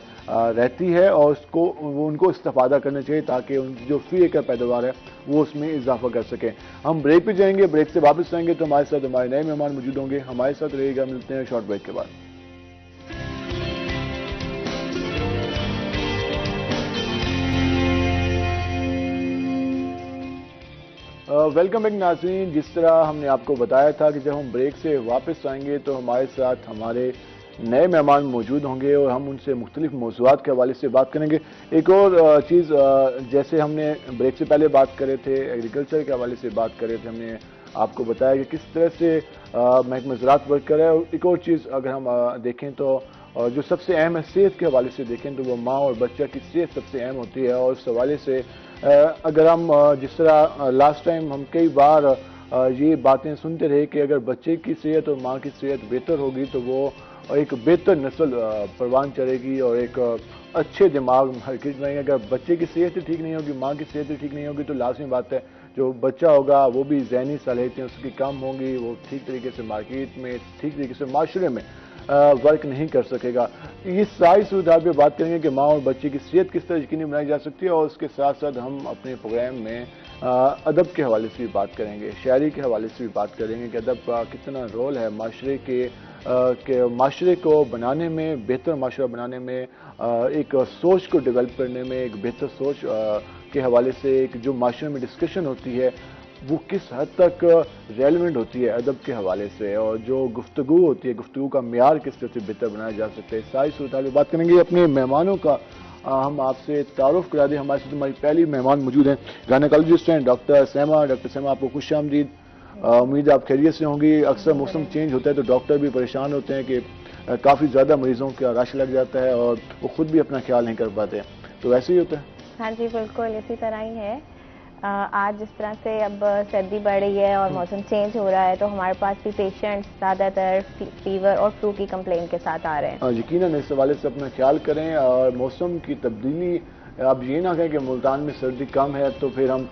رہتی ہے، اور ان کو استفادہ کرنا چاہیے تاکہ ان کی جو فی ایکڑ پیداوار ہے وہ اس میں اضافہ کر سکیں۔ ہم بریک پہ جائیں گے، بریک سے واپس آئیں گے تو ہمارے ساتھ ہمارے نئے مہمان موجود ہوں گے، ہمارے ساتھ رہے گا، ملتے ہیں شارٹ بریک کے بعد۔ ویلکم بیک ناظرین، جس طرح ہم نے آپ کو بتایا تھا کہ جب ہم بریک سے واپس آئیں گے تو ہمارے ساتھ ہمارے نئے مہمان موجود ہوں گے اور ہم ان سے مختلف موضوعات کے حوالے سے بات کریں گے۔ ایک اور چیز، جیسے ہم نے بریک سے پہلے بات کرے تھے، ایگریکلچر کے حوالے سے بات کرے تھے، ہم نے آپ کو بتایا کہ کس طرح سے محکمہ زراعت ورک کر رہا ہے، اور ایک اور چیز اگر ہم دیکھیں تو جو سب سے اہم ہے صحت کے حوالے سے دیکھیں تو وہ ماں اور بچہ کی صحت سب سے اہم ہوتی ہے، اور اس حوالے سے اگر ہم جس طرح لاسٹ ٹائم ہم کئی بار یہ باتیں سنتے رہے کہ اگر بچے کی صحت اور ماں کی صحت بہتر ہوگی تو وہ ایک بہتر نسل پروان چڑھے گی اور ایک اچھے دماغ حرکت میں۔ اگر بچے کی صحت ہی ٹھیک نہیں ہوگی، ماں کی صحت ہی ٹھیک نہیں ہوگی تو لازمی بات ہے جو بچہ ہوگا وہ بھی ذہنی صلاحیتیں اس کی کم ہوں گی، وہ ٹھیک طریقے سے مارکیٹ میں، ٹھیک طریقے سے معاشرے میں ورک نہیں کر سکے گا۔ اس ساری صورتحال پہ بات کریں گے کہ ماں اور بچے کی صحت کس طرح یقینی بنائی جا سکتی ہے، اور اس کے ساتھ ساتھ ہم اپنے پروگرام میں ادب کے حوالے سے بھی بات کریں گے، شاعری کے حوالے سے بھی بات کریں گے کہ ادب کا کتنا رول ہے معاشرے کو بنانے میں، بہتر معاشرہ بنانے میں، ایک سوچ کو ڈیولپ کرنے میں، ایک بہتر سوچ کے حوالے سے ایک جو معاشرے میں ڈسکشن ہوتی ہے وہ کس حد تک ریلیونٹ ہوتی ہے ادب کے حوالے سے، اور جو گفتگو ہوتی ہے گفتگو کا معیار کس طرح سے بہتر بنایا جا سکتا ہے، ساری صورتحال پہ بات کریں گے۔ اپنے مہمانوں کا ہم آپ سے تعارف کرا دیں۔ ہمارے ساتھ ہماری پہلی مہمان موجود ہیں، گائنیکالوجسٹ ہیں ڈاکٹر سیما۔ ڈاکٹر سیما، آپ کو خوش آمدید، امید ہے آپ خیریت سے ہوں گی۔ اکثر موسم چینج ہوتا ہے تو ڈاکٹر بھی پریشان ہوتے ہیں کہ کافی زیادہ مریضوں کا رش لگ جاتا ہے اور وہ خود بھی اپنا خیال نہیں کر پاتے، تو ایسے ہی ہوتا ہے؟ ہاں جی بالکل اسی طرح ہی ہے۔ آج جس طرح سے اب سردی بڑھ رہی ہے اور موسم چینج ہو رہا ہے تو ہمارے پاس بھی پیشنٹس زیادہ تر فیور اور فلو کی کمپلین کے ساتھ آ رہے ہیں۔ یقیناً اس حوالے سے اپنا خیال کریں، اور موسم کی تبدیلی، اب یہ نہ کہیں کہ ملتان میں سردی کم ہے تو پھر ہم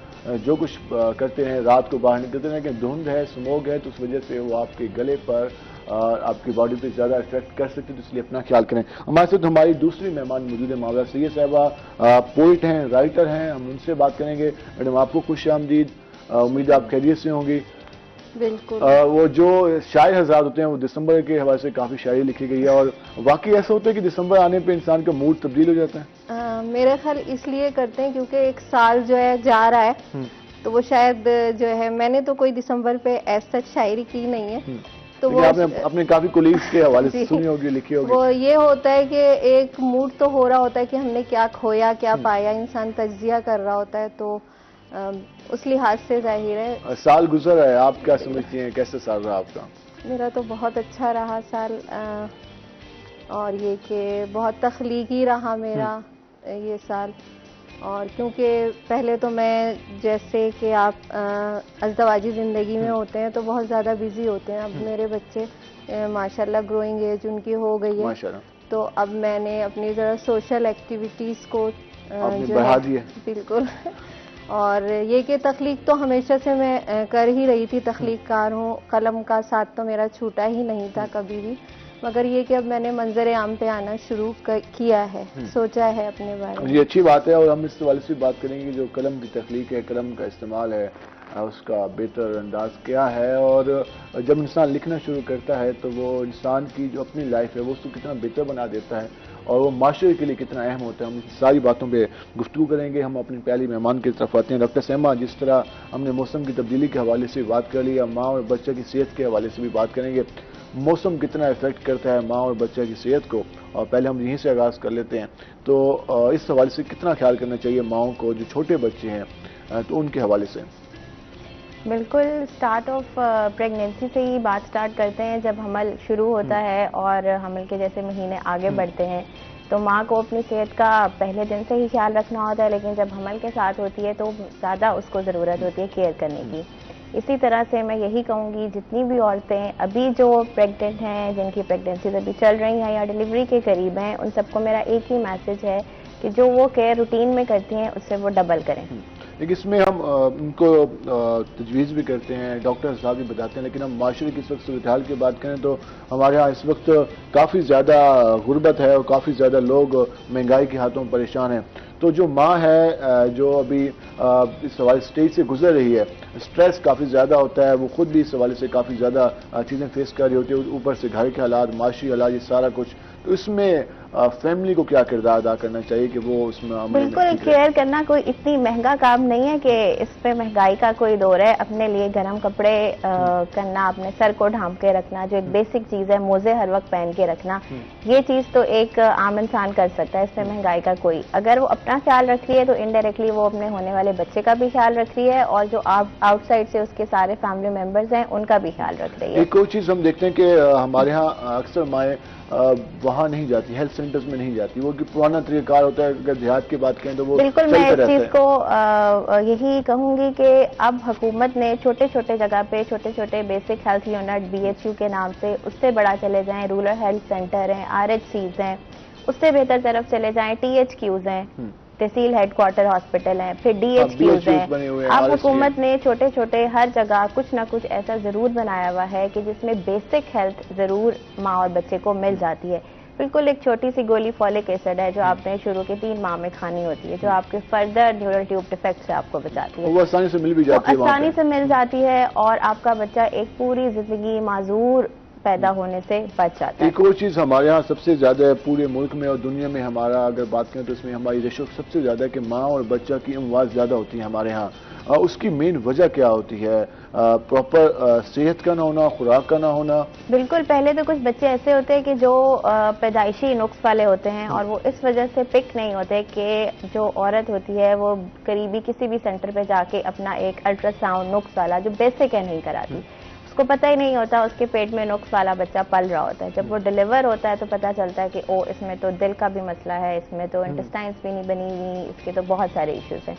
جو کچھ کرتے ہیں رات کو باہر نکلتے ہیں کہ دھند ہے، سموگ ہے، تو اس وجہ سے وہ آپ کے گلے پر آپ کی باڈی پہ زیادہ افیکٹ کر سکتے، تو اس لیے اپنا خیال کریں۔ ہمارے ساتھ ہماری دوسری مہمان موجود ہے، ماورا سید صاحبہ، پوئٹ ہیں، رائٹر ہیں، ہم ان سے بات کریں گے۔ میڈم آپ کو خوش آمدید، امید آپ خیریت سے ہوں گی۔ بالکل، وہ جو شاعر حضرات ہوتے ہیں وہ دسمبر کے حوالے سے کافی شاعری لکھی گئی ہے، اور واقعی ایسا ہوتا ہے کہ دسمبر آنے پہ انسان کا موڈ تبدیل ہو جاتا ہے؟ میرا خیال اس لیے کرتے ہیں کیونکہ ایک سال جو ہے جا رہا ہے تو وہ شاید جو ہے، میں نے تو کوئی دسمبر پہ ایسا شاعری کی نہیں ہے تو وہ آپ نے اپنے کافی کولیگز کے حوالے سے سنی ہوگی، لکھی ہوگی۔ وہ یہ ہوتا ہے کہ ایک موڈ تو ہو رہا ہوتا ہے کہ ہم نے کیا کھویا کیا پایا، انسان تجزیہ کر رہا ہوتا ہے، تو اس لحاظ سے ظاہر ہے۔ سال گزر ہے، آپ کیا سمجھتی ہیں کیسے سال رہا آپ کا؟ میرا تو بہت اچھا رہا سال، اور یہ کہ بہت تخلیقی رہا میرا یہ سال، اور کیونکہ پہلے تو میں جیسے کہ آپ ازدواجی زندگی میں ہوتے ہیں تو بہت زیادہ بزی ہوتے ہیں، اب میرے بچے ماشاءاللہ گروئنگ ایج ان کی ہو گئی ہے، تو اب میں نے اپنی ذرا سوشل ایکٹیویٹیز کو بڑھا دی ہے۔ بالکل، اور یہ کہ تخلیق تو ہمیشہ سے میں کر ہی رہی تھی، تخلیق کار ہوں، قلم کا ساتھ تو میرا چھوٹا ہی نہیں تھا کبھی بھی، مگر یہ کہ اب میں نے منظر عام پہ آنا شروع کیا ہے، سوچا ہے اپنے بارے میں۔ یہ اچھی بات ہے، اور ہم اس حوالے سے بات کریں گے جو قلم کی تخلیق ہے، قلم کا استعمال ہے، اس کا بہتر انداز کیا ہے، اور جب انسان لکھنا شروع کرتا ہے تو وہ انسان کی جو اپنی لائف ہے وہ اس کو کتنا بہتر بنا دیتا ہے، اور وہ معاشرے کے لیے کتنا اہم ہوتا ہے۔ ہم ان ساری باتوں پہ گفتگو کریں گے۔ ہم اپنی پہلی مہمان کی طرف آتے ہیں، ڈاکٹر سیما۔ جس طرح ہم نے موسم کی تبدیلی کے حوالے سے بات کر لیا، ماں اور بچہ کی صحت کے حوالے سے بھی بات کریں گے، موسم کتنا افیکٹ کرتا ہے ماں اور بچہ کی صحت کو، اور پہلے ہم یہیں سے آغاز کر لیتے ہیں، تو اس حوالے سے کتنا خیال کرنا چاہیے ماؤں کو جو چھوٹے بچے ہیں تو ان کے حوالے سے؟ بالکل، سٹارٹ آف پریگنینسی سے ہی بات سٹارٹ کرتے ہیں۔ جب حمل شروع ہوتا ہے اور حمل کے جیسے مہینے آگے بڑھتے ہیں تو ماں کو اپنی صحت کا پہلے دن سے ہی خیال رکھنا ہوتا ہے، لیکن جب حمل کے ساتھ ہوتی ہے تو زیادہ اس کو ضرورت ہوتی ہے کیئر کرنے کی۔ اسی طرح سے میں یہی کہوں گی جتنی بھی عورتیں ابھی جو پریگننٹ ہیں، جن کی پریگننسیز ابھی چل رہی ہیں یا ڈیلیوری کے قریب ہیں، ان سب کو میرا ایک ہی میسج ہے کہ جو وہ کیئر روٹین میں کرتی ہیں اس سے وہ ڈبل کریں۔ لیکن اس میں ہم ان کو تجویز بھی کرتے ہیں، ڈاکٹر صاحب بھی بتاتے ہیں، لیکن ہم معاشرے کی اس وقت صورتحال کی بات کریں تو ہمارے ہاں اس وقت کافی زیادہ غربت ہے اور کافی زیادہ لوگ مہنگائی کے ہاتھوں پریشان ہیں. تو جو ماں ہے جو ابھی اس حوالے اسٹیج سے گزر رہی ہے، اسٹریس کافی زیادہ ہوتا ہے، وہ خود بھی اس حوالے سے کافی زیادہ چیزیں فیس کر رہی ہوتی ہے، اوپر سے گھر کے حالات، معاشی حالات، یہ سارا کچھ. تو اس میں فیملی کو کیا کردار ادا کرنا چاہیے کہ وہ اس میں عمل میں بالکل ٹھیک رہے؟ کیئر کرنا کوئی اتنی مہنگا کام نہیں ہے کہ اس پہ مہنگائی کا کوئی دور ہے. اپنے لیے گرم کپڑے کرنا، اپنے سر کو ڈھانپ کے رکھنا، جو ایک بیسک چیز ہے، موزے ہر وقت پہن کے رکھنا، یہ چیز تو ایک عام انسان کر سکتا ہے. اس میں مہنگائی کا کوئی، اگر وہ اپنا خیال رکھ رہی ہے تو انڈائریکٹلی وہ اپنے ہونے والے بچے کا بھی خیال رکھ رہی ہے، اور جو آؤٹ سائڈ سے اس کے سارے فیملی ممبرز ہیں ان کا بھی خیال رکھ رہی ہے. ایک اور چیز ہم دیکھتے ہیں کہ ہمارے ہاں اکثر مائیں وہاں نہیں جاتی، ہیلتھ سینٹرز میں نہیں جاتی. وہ پرانا طریقہ کار ہوتا ہے، اگر دیہات کی بات کریں تو وہ بالکل میں چلتا اس رہتا چیز ہے. کو یہی کہوں گی کہ اب حکومت نے چھوٹے چھوٹے جگہ پہ چھوٹے چھوٹے بیسک ہیلتھ یونٹ BHU کے نام سے، اس سے بڑا چلے جائیں، رورل ہیلتھ سینٹر ہیں، RHCs ہیں، اس سے بہتر طرف چلے جائیں، THQs ہیں، تحصیل ہیڈ کوارٹر ہاسپٹل ہیں، پھر DHQs ہیں. بنے ہوئے ہیں، اب RSC حکومت نے چھوٹے چھوٹے ہر جگہ کچھ نہ کچھ ایسا ضرور بنایا ہوا ہے کہ جس میں بیسک ہیلتھ ضرور ماں اور بچے کو مل جاتی ہے. بالکل ایک چھوٹی سی گولی فولک ایسڈ ہے جو آپ نے شروع کے 3 ماہ میں کھانی ہوتی ہے، جو آپ کے فردر نیورل ٹیوب ڈیفیکٹ سے آپ کو بچاتی ہے. وہ آسانی سے مل بھی جاتی ہے وہ وہاں آسانی پہ. سے مل جاتی ہے اور آپ کا بچہ ایک پوری زندگی معذور پیدا ہونے سے بچ جاتا ہے. ایک اور چیز ہمارے ہاں سب سے زیادہ ہے پورے ملک میں اور دنیا میں، ہمارا اگر بات کریں تو اس میں ہماری ریشو سب سے زیادہ ہے کہ ماں اور بچہ کی اموات زیادہ ہوتی ہیں ہمارے ہاں. اس کی مین وجہ کیا ہوتی ہے؟ پراپر صحت کا نہ ہونا، خوراک کا نہ ہونا. بالکل، پہلے تو کچھ بچے ایسے ہوتے ہیں کہ جو پیدائشی نقص والے ہوتے ہیں اور وہ اس وجہ سے پک نہیں ہوتے کہ جو عورت ہوتی ہے وہ قریبی کسی بھی سینٹر پہ جا کے اپنا ایک الٹرا ساؤنڈ نقص والا جو بیسک ہے نہیں کراتی. اس کو پتہ ہی نہیں ہوتا اس کے پیٹ میں نقص والا بچہ پل رہا ہوتا ہے. جب وہ ڈیلیور ہوتا ہے تو پتہ چلتا ہے کہ اس میں تو دل کا بھی مسئلہ ہے، اس میں تو انٹسٹائنس بھی نہیں بنی ہوئی، اس کے تو بہت سارے ایشوز ہیں.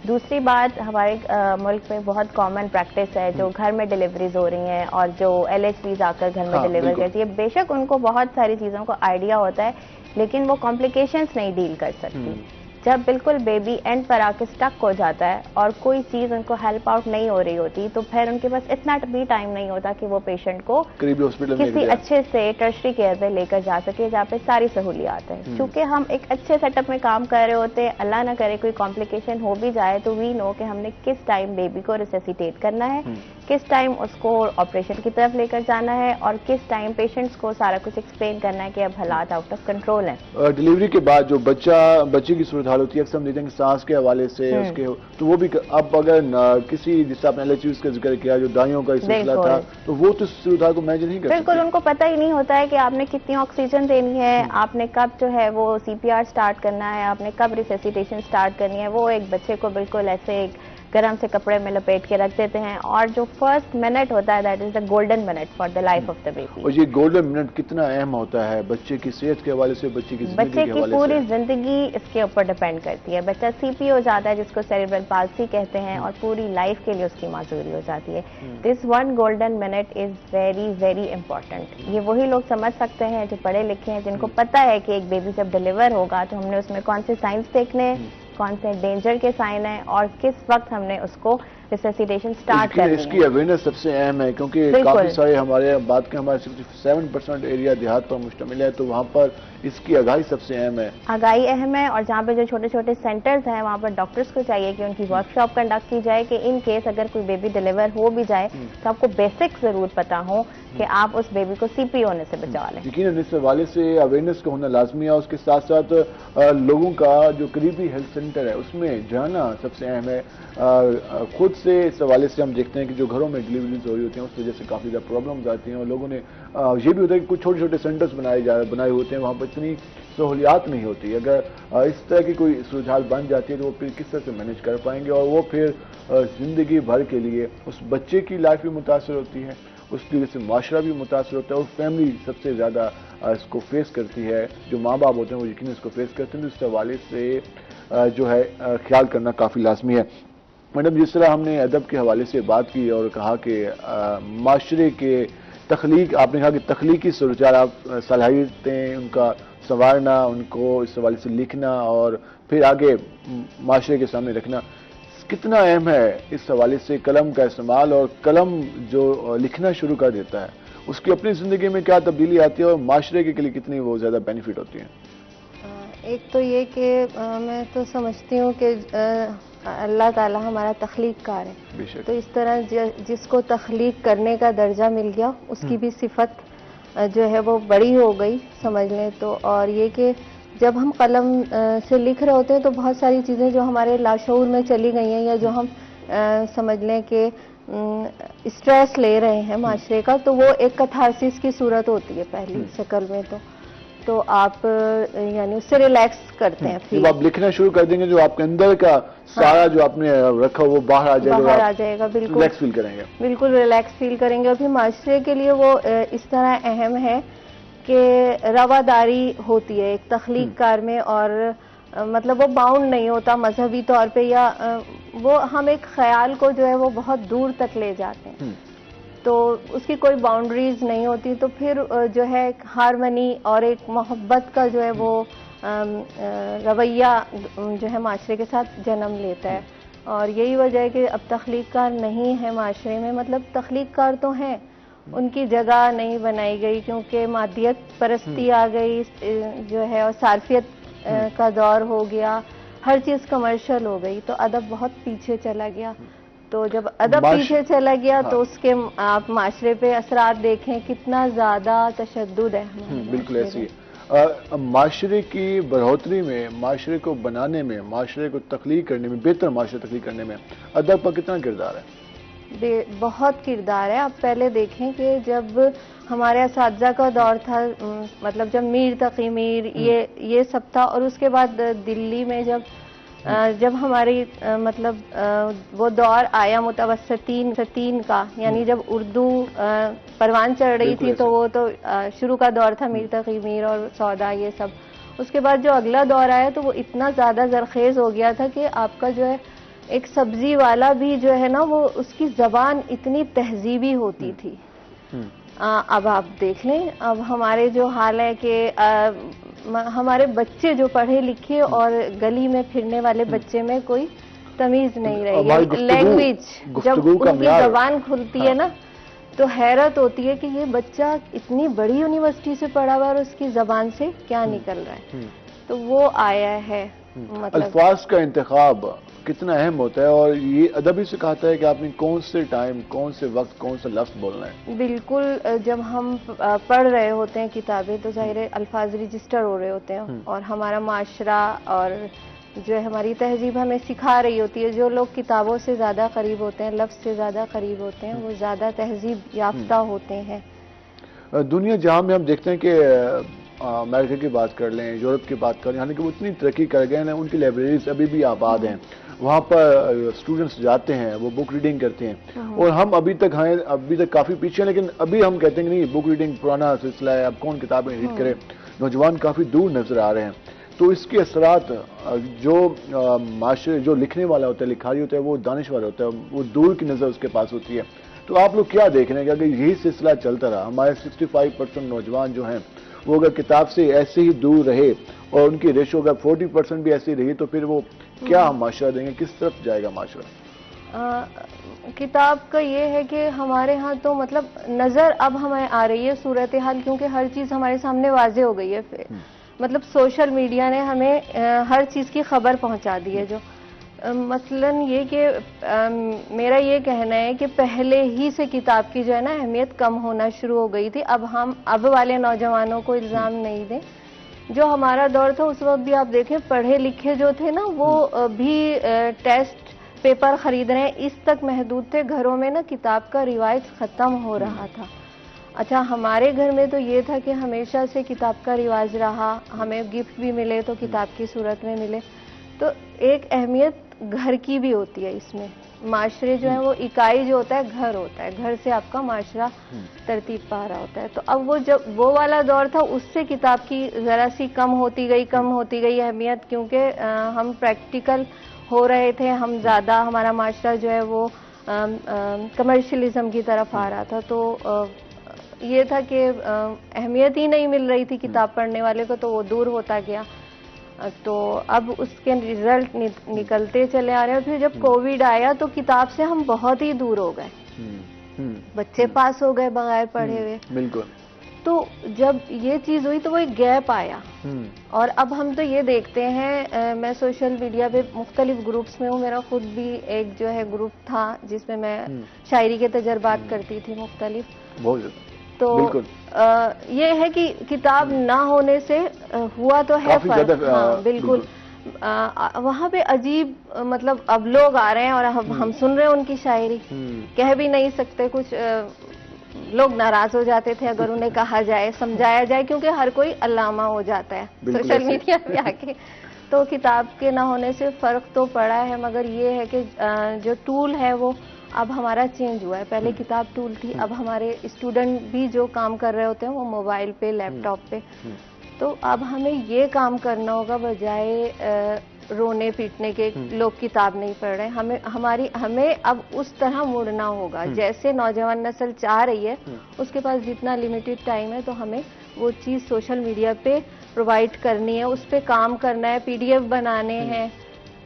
دوسری بات، ہمارے ملک میں بہت کامن پریکٹس ہے جو گھر میں ڈیلیوریز ہو رہی ہیں اور جو LHVs آ کر گھر میں ڈیلیور کرتی ہے. بے شک ان کو بہت ساری چیزوں کا آئیڈیا ہوتا ہے لیکن وہ کمپلیکیشنز نہیں ڈیل کر سکتی. جب بالکل بیبی اینڈ پر آ کے سٹک ہو جاتا ہے اور کوئی چیز ان کو ہیلپ آؤٹ نہیں ہو رہی ہوتی تو پھر ان کے پاس اتنا بھی ٹائم نہیں ہوتا کہ وہ پیشنٹ کو قریبی ہاسپٹل کسی اچھے سے ٹرشری کیئر پہ لے کر جا سکے جہاں پہ ساری سہولیات ہیں. چونکہ ہم ایک اچھے سیٹ اپ میں کام کر رہے ہوتے ہیں، اللہ نہ کرے کوئی کمپلیکیشن ہو بھی جائے تو وی نو کہ ہم نے کس ٹائم بیبی کو ریسیسیٹیٹ کرنا ہے، کس ٹائم اس کو آپریشن کی طرف لے کر جانا ہے اور کس ٹائم پیشنٹس کو سارا کچھ ایکسپلین کرنا ہے کہ اب حالات آؤٹ آف کنٹرول ہیں. ڈیلیوری کے بعد جو بچے کی صورتحال ہوتی ہے اکثر ہم دیکھتے ہیں کہ سانس کے حوالے سے اس کے تو وہ بھی اب اگر کسی جس آپ نے LHVs کا ذکر کیا جو دائیوں کا سلسلہ تھا تو وہ تو صورتحال کو مینج نہیں کر سکتے. بالکل ان کو پتہ ہی نہیں ہوتا ہے کہ آپ نے کتنی آکسیجن دینی ہے، آپ نے کب جو ہے وہ CPR سٹارٹ کرنا ہے، آپ نے کب ریسیسیٹیشن سٹارٹ کرنی ہے. وہ ایک بچے کو بالکل ایسے ایک گرم سے کپڑے میں لپیٹ کے رکھ دیتے ہیں اور جو فرسٹ منٹ ہوتا ہے that is the golden minute for the life of the baby. اور یہ گولڈن منٹ کتنا اہم ہوتا ہے بچے کی صحت کے حوالے سے، بچے کی زندگی کے حوالے سے؟ پوری زندگی اس کے اوپر ڈیپینڈ کرتی ہے. بچہ CP ہو جاتا ہے جس کو سیریبرل پالسی کہتے ہیں اور پوری لائف کے لیے اس کی معذوری ہو جاتی ہے. This one golden minute is very very important. یہ وہی لوگ سمجھ سکتے ہیں جو پڑھے لکھے ہیں، جن کو پتہ ہے کہ ایک بیبی جب ڈیلیور ہوگا تو ہم نے اس میں کون سے سائنس دیکھنے ہیں، کون سے ڈینجر کے سائن ہیں اور کس وقت ہم نے اس کو ریسیسیٹیشن سٹارٹ کرنی ہے. اس کی اویئرنیس سب سے اہم ہے کیونکہ کافی سارے ہمارے بات کے ہمارے 67% ایریا دیہات پر مشتمل ہے تو وہاں پر اس کی آگاہی سب سے اہم ہے. آگاہی اہم ہے اور جہاں پہ جو چھوٹے چھوٹے سینٹرز ہیں وہاں پر ڈاکٹرز کو چاہیے کہ ان کی ورک شاپ کنڈکٹ کی جائے کہ ان کیس اگر کوئی بیبی ڈیلیور ہو بھی جائے تو آپ کو بیسک ضرور پتا ہو کہ آپ اس بیبی کو CP ہونے سے بچا لیں. یقیناً اس حوالے سے اویئرنیس کا ہونا لازمی ہے. اس کے ساتھ ساتھ لوگوں کا جو قریبی ہیلتھ سینٹر ہے اس میں جانا سب سے اہم ہے. خود سے اس حوالے سے ہم دیکھتے ہیں کہ جو گھروں میں ڈیلیوریز ہو رہی ہوتی ہیں اس وجہ سے کافی زیادہ پرابلمز آتی ہیں اور لوگوں نے یہ بھی ہوتا ہے کہ کچھ چھوٹے چھوٹے سینٹرز بنائے ہوتے ہیں، وہاں پر اتنی سہولیات نہیں ہوتی. اگر اس طرح کی کوئی صورتحال بن جاتی ہے تو وہ پھر کس طرح سے مینیج کر پائیں گے اور وہ پھر زندگی بھر کے لیے اس بچے کی لائف بھی متاثر ہوتی ہے، اس کی وجہ سے معاشرہ بھی متاثر ہوتا ہے اور فیملی سب سے زیادہ اس کو فیس کرتی ہے. جو ماں باپ ہوتے ہیں وہ یقیناً اس کو فیس کرتے ہیں. اس حوالے سے جو ہے خیال کرنا کافی لازمی ہے. میڈم جس طرح ہم نے ادب کے حوالے سے بات کی اور کہا کہ معاشرے کے تخلیق، آپ نے کہا کہ تخلیقی صورتحال آپ صلاحیتیں ان کا سنوارنا، ان کو اس حوالے سے لکھنا اور پھر آگے معاشرے کے سامنے رکھنا، کتنا اہم ہے اس حوالے سے قلم کا استعمال، اور قلم جو لکھنا شروع کر دیتا ہے اس کی اپنی زندگی میں کیا تبدیلی آتی ہے اور معاشرے کے لیے کتنی وہ زیادہ بینیفٹ ہوتی ہیں؟ ایک تو یہ کہ میں تو سمجھتی ہوں کہ اللہ تعالیٰ ہمارا تخلیق کار ہے، بے شک۔ تو اس طرح جس کو تخلیق کرنے کا درجہ مل گیا اس کی بھی صفت جو ہے وہ بڑی ہو گئی سمجھ لیں تو۔ اور یہ کہ جب ہم قلم سے لکھ رہے ہوتے ہیں تو بہت ساری چیزیں جو ہمارے لاشعور میں چلی گئی ہیں یا جو ہم سمجھ لیں کہ اسٹریس لے رہے ہیں معاشرے کا، تو وہ ایک کتھارسس کی صورت ہوتی ہے پہلی شکل میں، تو آپ یعنی اس سے ریلیکس کرتے ہیں، جب آپ لکھنا شروع کر دیں گے جو آپ کے اندر کا سارا جو آپ نے رکھا وہ باہر آ جائے گا، باہر آ جائے گا، بالکل ریلیکس فیل کریں گے، بالکل ریلیکس فیل کریں گے۔ اور پھر معاشرے کے لیے وہ اس طرح اہم ہے کہ رواداری ہوتی ہے ایک تخلیق کار میں، اور مطلب وہ باؤنڈ نہیں ہوتا مذہبی طور پہ، یا وہ ہم ایک خیال کو جو ہے وہ بہت دور تک لے جاتے ہیں، تو اس کی کوئی باؤنڈریز نہیں ہوتی، تو پھر جو ہے ہارمنی اور ایک محبت کا جو ہے وہ رویہ جو ہے معاشرے کے ساتھ جنم لیتا ہے۔ اور یہی وجہ ہے کہ اب تخلیق کار نہیں ہے معاشرے میں، مطلب تخلیق کار تو ہیں، ان کی جگہ نہیں بنائی گئی کیونکہ مادیت پرستی آ گئی جو ہے، اور صارفیت کا دور ہو گیا، ہر چیز کمرشل ہو گئی، تو ادب بہت پیچھے چلا گیا۔ تو جب ادب پیچھے چلا گیا تو اس کے آپ معاشرے پہ اثرات دیکھیں کتنا زیادہ تشدد ہے۔ بالکل ایسی ہے۔ معاشرے کی بڑھوتری میں، معاشرے کو بنانے میں، معاشرے کو تخلیق کرنے میں، بہتر معاشرے تخلیق کرنے میں ادب کا کتنا کردار ہے؟ بہت کردار ہے۔ آپ پہلے دیکھیں کہ جب ہمارے اساتذہ کا دور تھا، مطلب جب میر تقی میر یہ سب تھا، اور اس کے بعد دلی میں جب ہماری مطلب وہ دور آیا متوسطین کا، یعنی جب اردو پروان چڑھ رہی تھی، تو وہ تو شروع کا دور تھا میر تقی میر اور سودا یہ سب۔ اس کے بعد جو اگلا دور آیا تو وہ اتنا زیادہ زرخیز ہو گیا تھا کہ آپ کا جو ہے ایک سبزی والا بھی جو ہے نا، وہ اس کی زبان اتنی تہذیبی ہوتی تھی۔ اب آپ دیکھ لیں اب ہمارے جو حال ہے کہ ہمارے بچے جو پڑھے لکھے اور گلی میں پھرنے والے بچے میں کوئی تمیز نہیں رہی۔ لینگویج جب ان کی زبان کھلتی ہے نا تو حیرت ہوتی ہے کہ یہ بچہ اتنی بڑی یونیورسٹی سے پڑھا ہوا اور اس کی زبان سے کیا نکل رہا ہے، تو وہ آیا ہے۔ مطلب الفاظ کا انتخاب کتنا اہم ہوتا ہے، اور یہ ادب ہی سکھاتا ہے کہ آپ نے کون سے ٹائم، کون سے وقت، کون سا لفظ بولنا ہے۔ بالکل، جب ہم پڑھ رہے ہوتے ہیں کتابیں تو ظاہر ہے الفاظ رجسٹر ہو رہے ہوتے ہیں، اور ہمارا معاشرہ اور جو ہے ہماری تہذیب ہمیں سکھا رہی ہوتی ہے۔ جو لوگ کتابوں سے زیادہ قریب ہوتے ہیں، لفظ سے زیادہ قریب ہوتے ہیں، وہ زیادہ تہذیب یافتہ ہوتے ہیں۔ دنیا جہاں میں ہم دیکھتے ہیں کہ امریکہ کی بات کر لیں، یورپ کی بات کر لیں، یعنی کہ وہ اتنی ترقی کر گئے ہیں، ان کی لائبریریز ابھی بھی آباد ہیں، وہاں پر اسٹوڈنٹس جاتے ہیں، وہ بک ریڈنگ کرتے ہیں، اور ہم ابھی تک کافی پیچھے ہیں، لیکن ابھی ہم کہتے ہیں کہ نہیں، بک ریڈنگ پرانا سلسلہ ہے، اب کون کتابیں ریڈ کرے، نوجوان کافی دور نظر آ رہے ہیں۔ تو اس کے اثرات جو معاشرے، جو لکھنے والا ہوتا ہے، لکھاری ہوتا ہے، وہ دانش والا ہوتا ہے، وہ دور کی نظر اس کے پاس ہوتی ہے۔ تو آپ لوگ کیا دیکھ رہے ہیں کہ اگر یہی سلسلہ چلتا رہا، ہمارے 65% نوجوان جو ہیں وہ اگر کتاب سے ایسے ہی دور رہے اور ان کی ریشو اگر 40% بھی ایسی رہی، تو پھر وہ کیا ہم معاشرہ دیں گے، کس طرف جائے گا معاشرہ؟ کتاب کا یہ ہے کہ ہمارے ہاں تو مطلب نظر اب ہمیں آ رہی ہے صورتحال، کیونکہ ہر چیز ہمارے سامنے واضح ہو گئی ہے۔ مطلب سوشل میڈیا نے ہمیں ہر چیز کی خبر پہنچا دی ہے۔ جو مثلاً یہ کہ میرا یہ کہنا ہے کہ پہلے ہی سے کتاب کی جو ہے نا اہمیت کم ہونا شروع ہو گئی تھی۔ اب والے نوجوانوں کو الزام نہیں دیں، جو ہمارا دور تھا اس وقت بھی آپ دیکھیں پڑھے لکھے جو تھے نا وہ بھی ٹیسٹ پیپر خرید رہے ہیں، اس تک محدود تھے۔ گھروں میں نا کتاب کا رواج ختم ہو رہا تھا۔ اچھا، ہمارے گھر میں تو یہ تھا کہ ہمیشہ سے کتاب کا رواج رہا، ہمیں گفٹ بھی ملے تو کتاب کی صورت میں ملے۔ تو ایک اہمیت گھر کی بھی ہوتی ہے اس میں۔ معاشرے جو ہے وہ اکائی جو ہوتا ہے گھر ہوتا ہے، گھر سے آپ کا معاشرہ ترتیب پا رہا ہوتا ہے۔ تو اب وہ جب وہ والا دور تھا اس سے کتاب کی ذرا سی کم ہوتی گئی اہمیت، کیونکہ ہم پریکٹیکل ہو رہے تھے، ہم زیادہ ہمارا معاشرہ جو ہے وہ کمرشلزم کی طرف آ رہا تھا۔ تو یہ تھا کہ اہمیت ہی نہیں مل رہی تھی کتاب پڑھنے والے کو، تو وہ دور ہوتا گیا۔ تو اب اس کے رزلٹ نکلتے چلے آ رہے ہیں. اور پھر جب کووڈ آیا تو کتاب سے ہم بہت ہی دور ہو گئے, بچے پاس ہو گئے بغیر پڑھے ہوئے. بالکل. تو جب یہ چیز ہوئی تو وہ ایک گیپ آیا. اور اب ہم تو یہ دیکھتے ہیں, میں سوشل میڈیا پہ مختلف گروپس میں ہوں, میرا خود بھی ایک جو ہے گروپ تھا جس میں میں شاعری کے تجربات کرتی تھی مختلف. تو یہ ہے کہ کتاب نہ ہونے سے ہوا تو ہے فرق. ہاں بالکل. وہاں پہ عجیب مطلب اب لوگ آ رہے ہیں اور ہم سن رہے ہیں ان کی شاعری, کہہ بھی نہیں سکتے کچھ. لوگ ناراض ہو جاتے تھے اگر انہیں کہا جائے, سمجھایا جائے, کیونکہ ہر کوئی علامہ ہو جاتا ہے سوشل میڈیا پہ آ کے. تو کتاب کے نہ ہونے سے فرق تو پڑا ہے, مگر یہ ہے کہ جو ٹول ہے وہ اب ہمارا چینج ہوا ہے. پہلے کتاب ٹول تھی, اب ہمارے اسٹوڈنٹ بھی جو کام کر رہے ہوتے ہیں وہ موبائل پہ, لیپ ٹاپ پہ. تو اب ہمیں یہ کام کرنا ہوگا بجائے رونے پیٹنے کے لوگ کتاب نہیں پڑھ رہے. ہمیں اب اس طرح مڑنا ہوگا جیسے نوجوان نسل چاہ رہی ہے. اس کے پاس جتنا لمیٹڈ ٹائم ہے تو ہمیں وہ چیز سوشل میڈیا پہ پرووائڈ کرنی ہے, اس پہ کام کرنا ہے, PDF بنانے ہیں.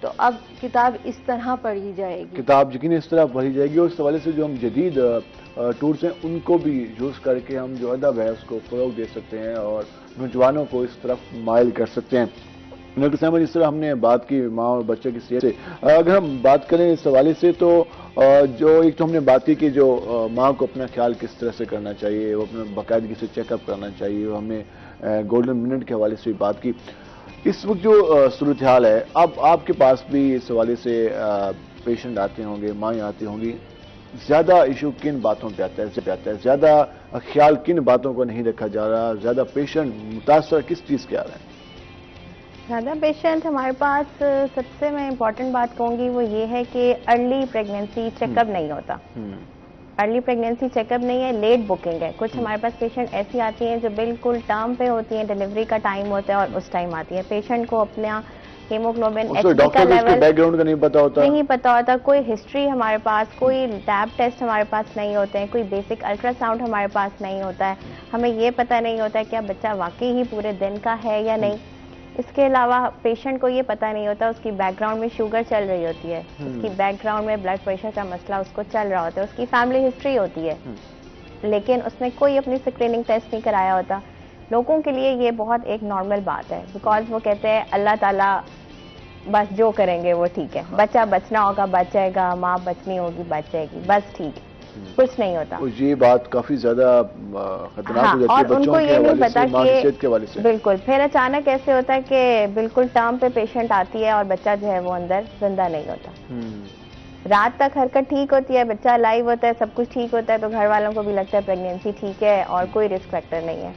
تو اب کتاب اس طرح پڑھی جائے گی, کتاب یقینی اس طرح پڑھی جائے گی. اور اس حوالے سے جو ہم جدید ٹولس ہیں ان کو بھی یوز کر کے ہم جو ادب ہے اس کو فروغ دے سکتے ہیں اور نوجوانوں کو اس طرف مائل کر سکتے ہیں. ڈاکٹر صاحب جس طرح ہم نے بات کی ماں اور بچے کی صحت سے, اگر ہم بات کریں اس حوالے سے تو جو ایک تو ہم نے بات کی کہ جو ماں کو اپنا خیال کس طرح سے کرنا چاہیے, وہ اپنا باقاعدگی سے چیک اپ کرنا چاہیے, وہ ہم نے گولڈن منٹ کے حوالے سے بھی بات کی. اس وقت جو صورتحال ہے, اب آپ کے پاس بھی اس حوالے سے پیشنٹ آتے ہوں گے, مائیں آتی ہوں گی, زیادہ ایشو کن باتوں پہ آتا ہے, زیادہ خیال کن باتوں کو نہیں رکھا جا رہا, زیادہ پیشنٹ متاثر کس چیز کے آ رہے ہیں؟ زیادہ پیشنٹ ہمارے پاس, سب سے میں امپورٹنٹ بات کہوں گی وہ یہ ہے کہ ارلی پریگنینسی چیک اپ نہیں ہوتا. ارلی پریگنینسی چیک اپ نہیں ہے, لیٹ بکنگ ہے. کچھ ہمارے پاس پیشنٹ ایسی آتی ہیں جو بالکل ٹرم پہ ہوتی ہیں, ڈیلیوری کا ٹائم ہوتا ہے اور اس ٹائم آتی ہے. پیشنٹ کو اپنا ہیموگلوبن ایچ کا لیول بیک گراؤنڈ کا نہیں پتا ہوتا, کوئی ہسٹری ہمارے پاس, کوئی لیب ٹیسٹ ہمارے پاس نہیں ہوتے ہیں, کوئی بیسک الٹرا ساؤنڈ ہمارے پاس نہیں ہوتا ہے. ہمیں یہ پتہ نہیں ہوتا ہے کیا بچہ واقعی ہی پورے دن کا ہے یا نہیں. اس کے علاوہ پیشنٹ کو یہ پتہ نہیں ہوتا اس کی بیک گراؤنڈ میں شوگر چل رہی ہوتی ہے, اس کی بیک گراؤنڈ میں بلڈ پریشر کا مسئلہ اس کو چل رہا ہوتا ہے, اس کی فیملی ہسٹری ہوتی ہے, لیکن اس نے کوئی اپنی اسکریننگ ٹیسٹ نہیں کرایا ہوتا. لوگوں کے لیے یہ بہت ایک نارمل بات ہے, بیکاز وہ کہتے ہیں اللہ تعالیٰ بس جو کریں گے وہ ٹھیک ہے, بچہ بچنا ہوگا بچ جائے گا, ماں بچنی ہوگی بچ جائے گی, بس ٹھیک ہے, کچھ نہیں ہوتا. یہ بات کافی زیادہ خطرناک ہو جاتی ہے بچوں کے حوالے سے, ماں کی صحت کے حوالے سے. بالکل. پھر اچانک ایسے ہوتا ہے کہ بالکل ٹرم پہ پیشنٹ آتی ہے اور بچہ جو ہے وہ اندر زندہ نہیں ہوتا. رات تک حرکت ٹھیک ہوتی ہے, بچہ لائیو ہوتا ہے, سب کچھ ٹھیک ہوتا ہے, تو گھر والوں کو بھی لگتا ہے پریگنینسی ٹھیک ہے اور کوئی رسک فیکٹر نہیں ہے.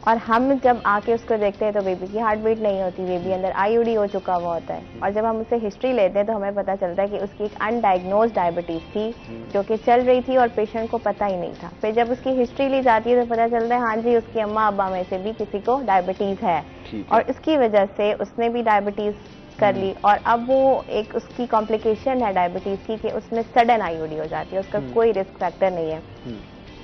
اور ہم جب آ کے اس کو دیکھتے ہیں تو بیبی کی ہارٹ بیٹ نہیں ہوتی, بیبی اندر IUD ہو چکا ہوا ہوتا ہے. اور جب ہم اسے ہسٹری لیتے ہیں تو ہمیں پتہ چلتا ہے کہ اس کی ایک انڈائگنوز ڈائبٹیز تھی جو کہ چل رہی تھی اور پیشنٹ کو پتہ ہی نہیں تھا. پھر جب اس کی ہسٹری لی جاتی ہے تو پتہ چلتا ہے ہاں جی اس کی اماں ابا میں سے بھی کسی کو ڈائبٹیز ہے, اور اس کی وجہ سے اس نے بھی ڈائبٹیز کر لی, اور اب وہ ایک اس کی کمپلیکیشن ہے ڈائبٹیز کی کہ اس میں سڈن IUD ہو جاتی ہے, اس کا کوئی رسک فیکٹر نہیں ہے.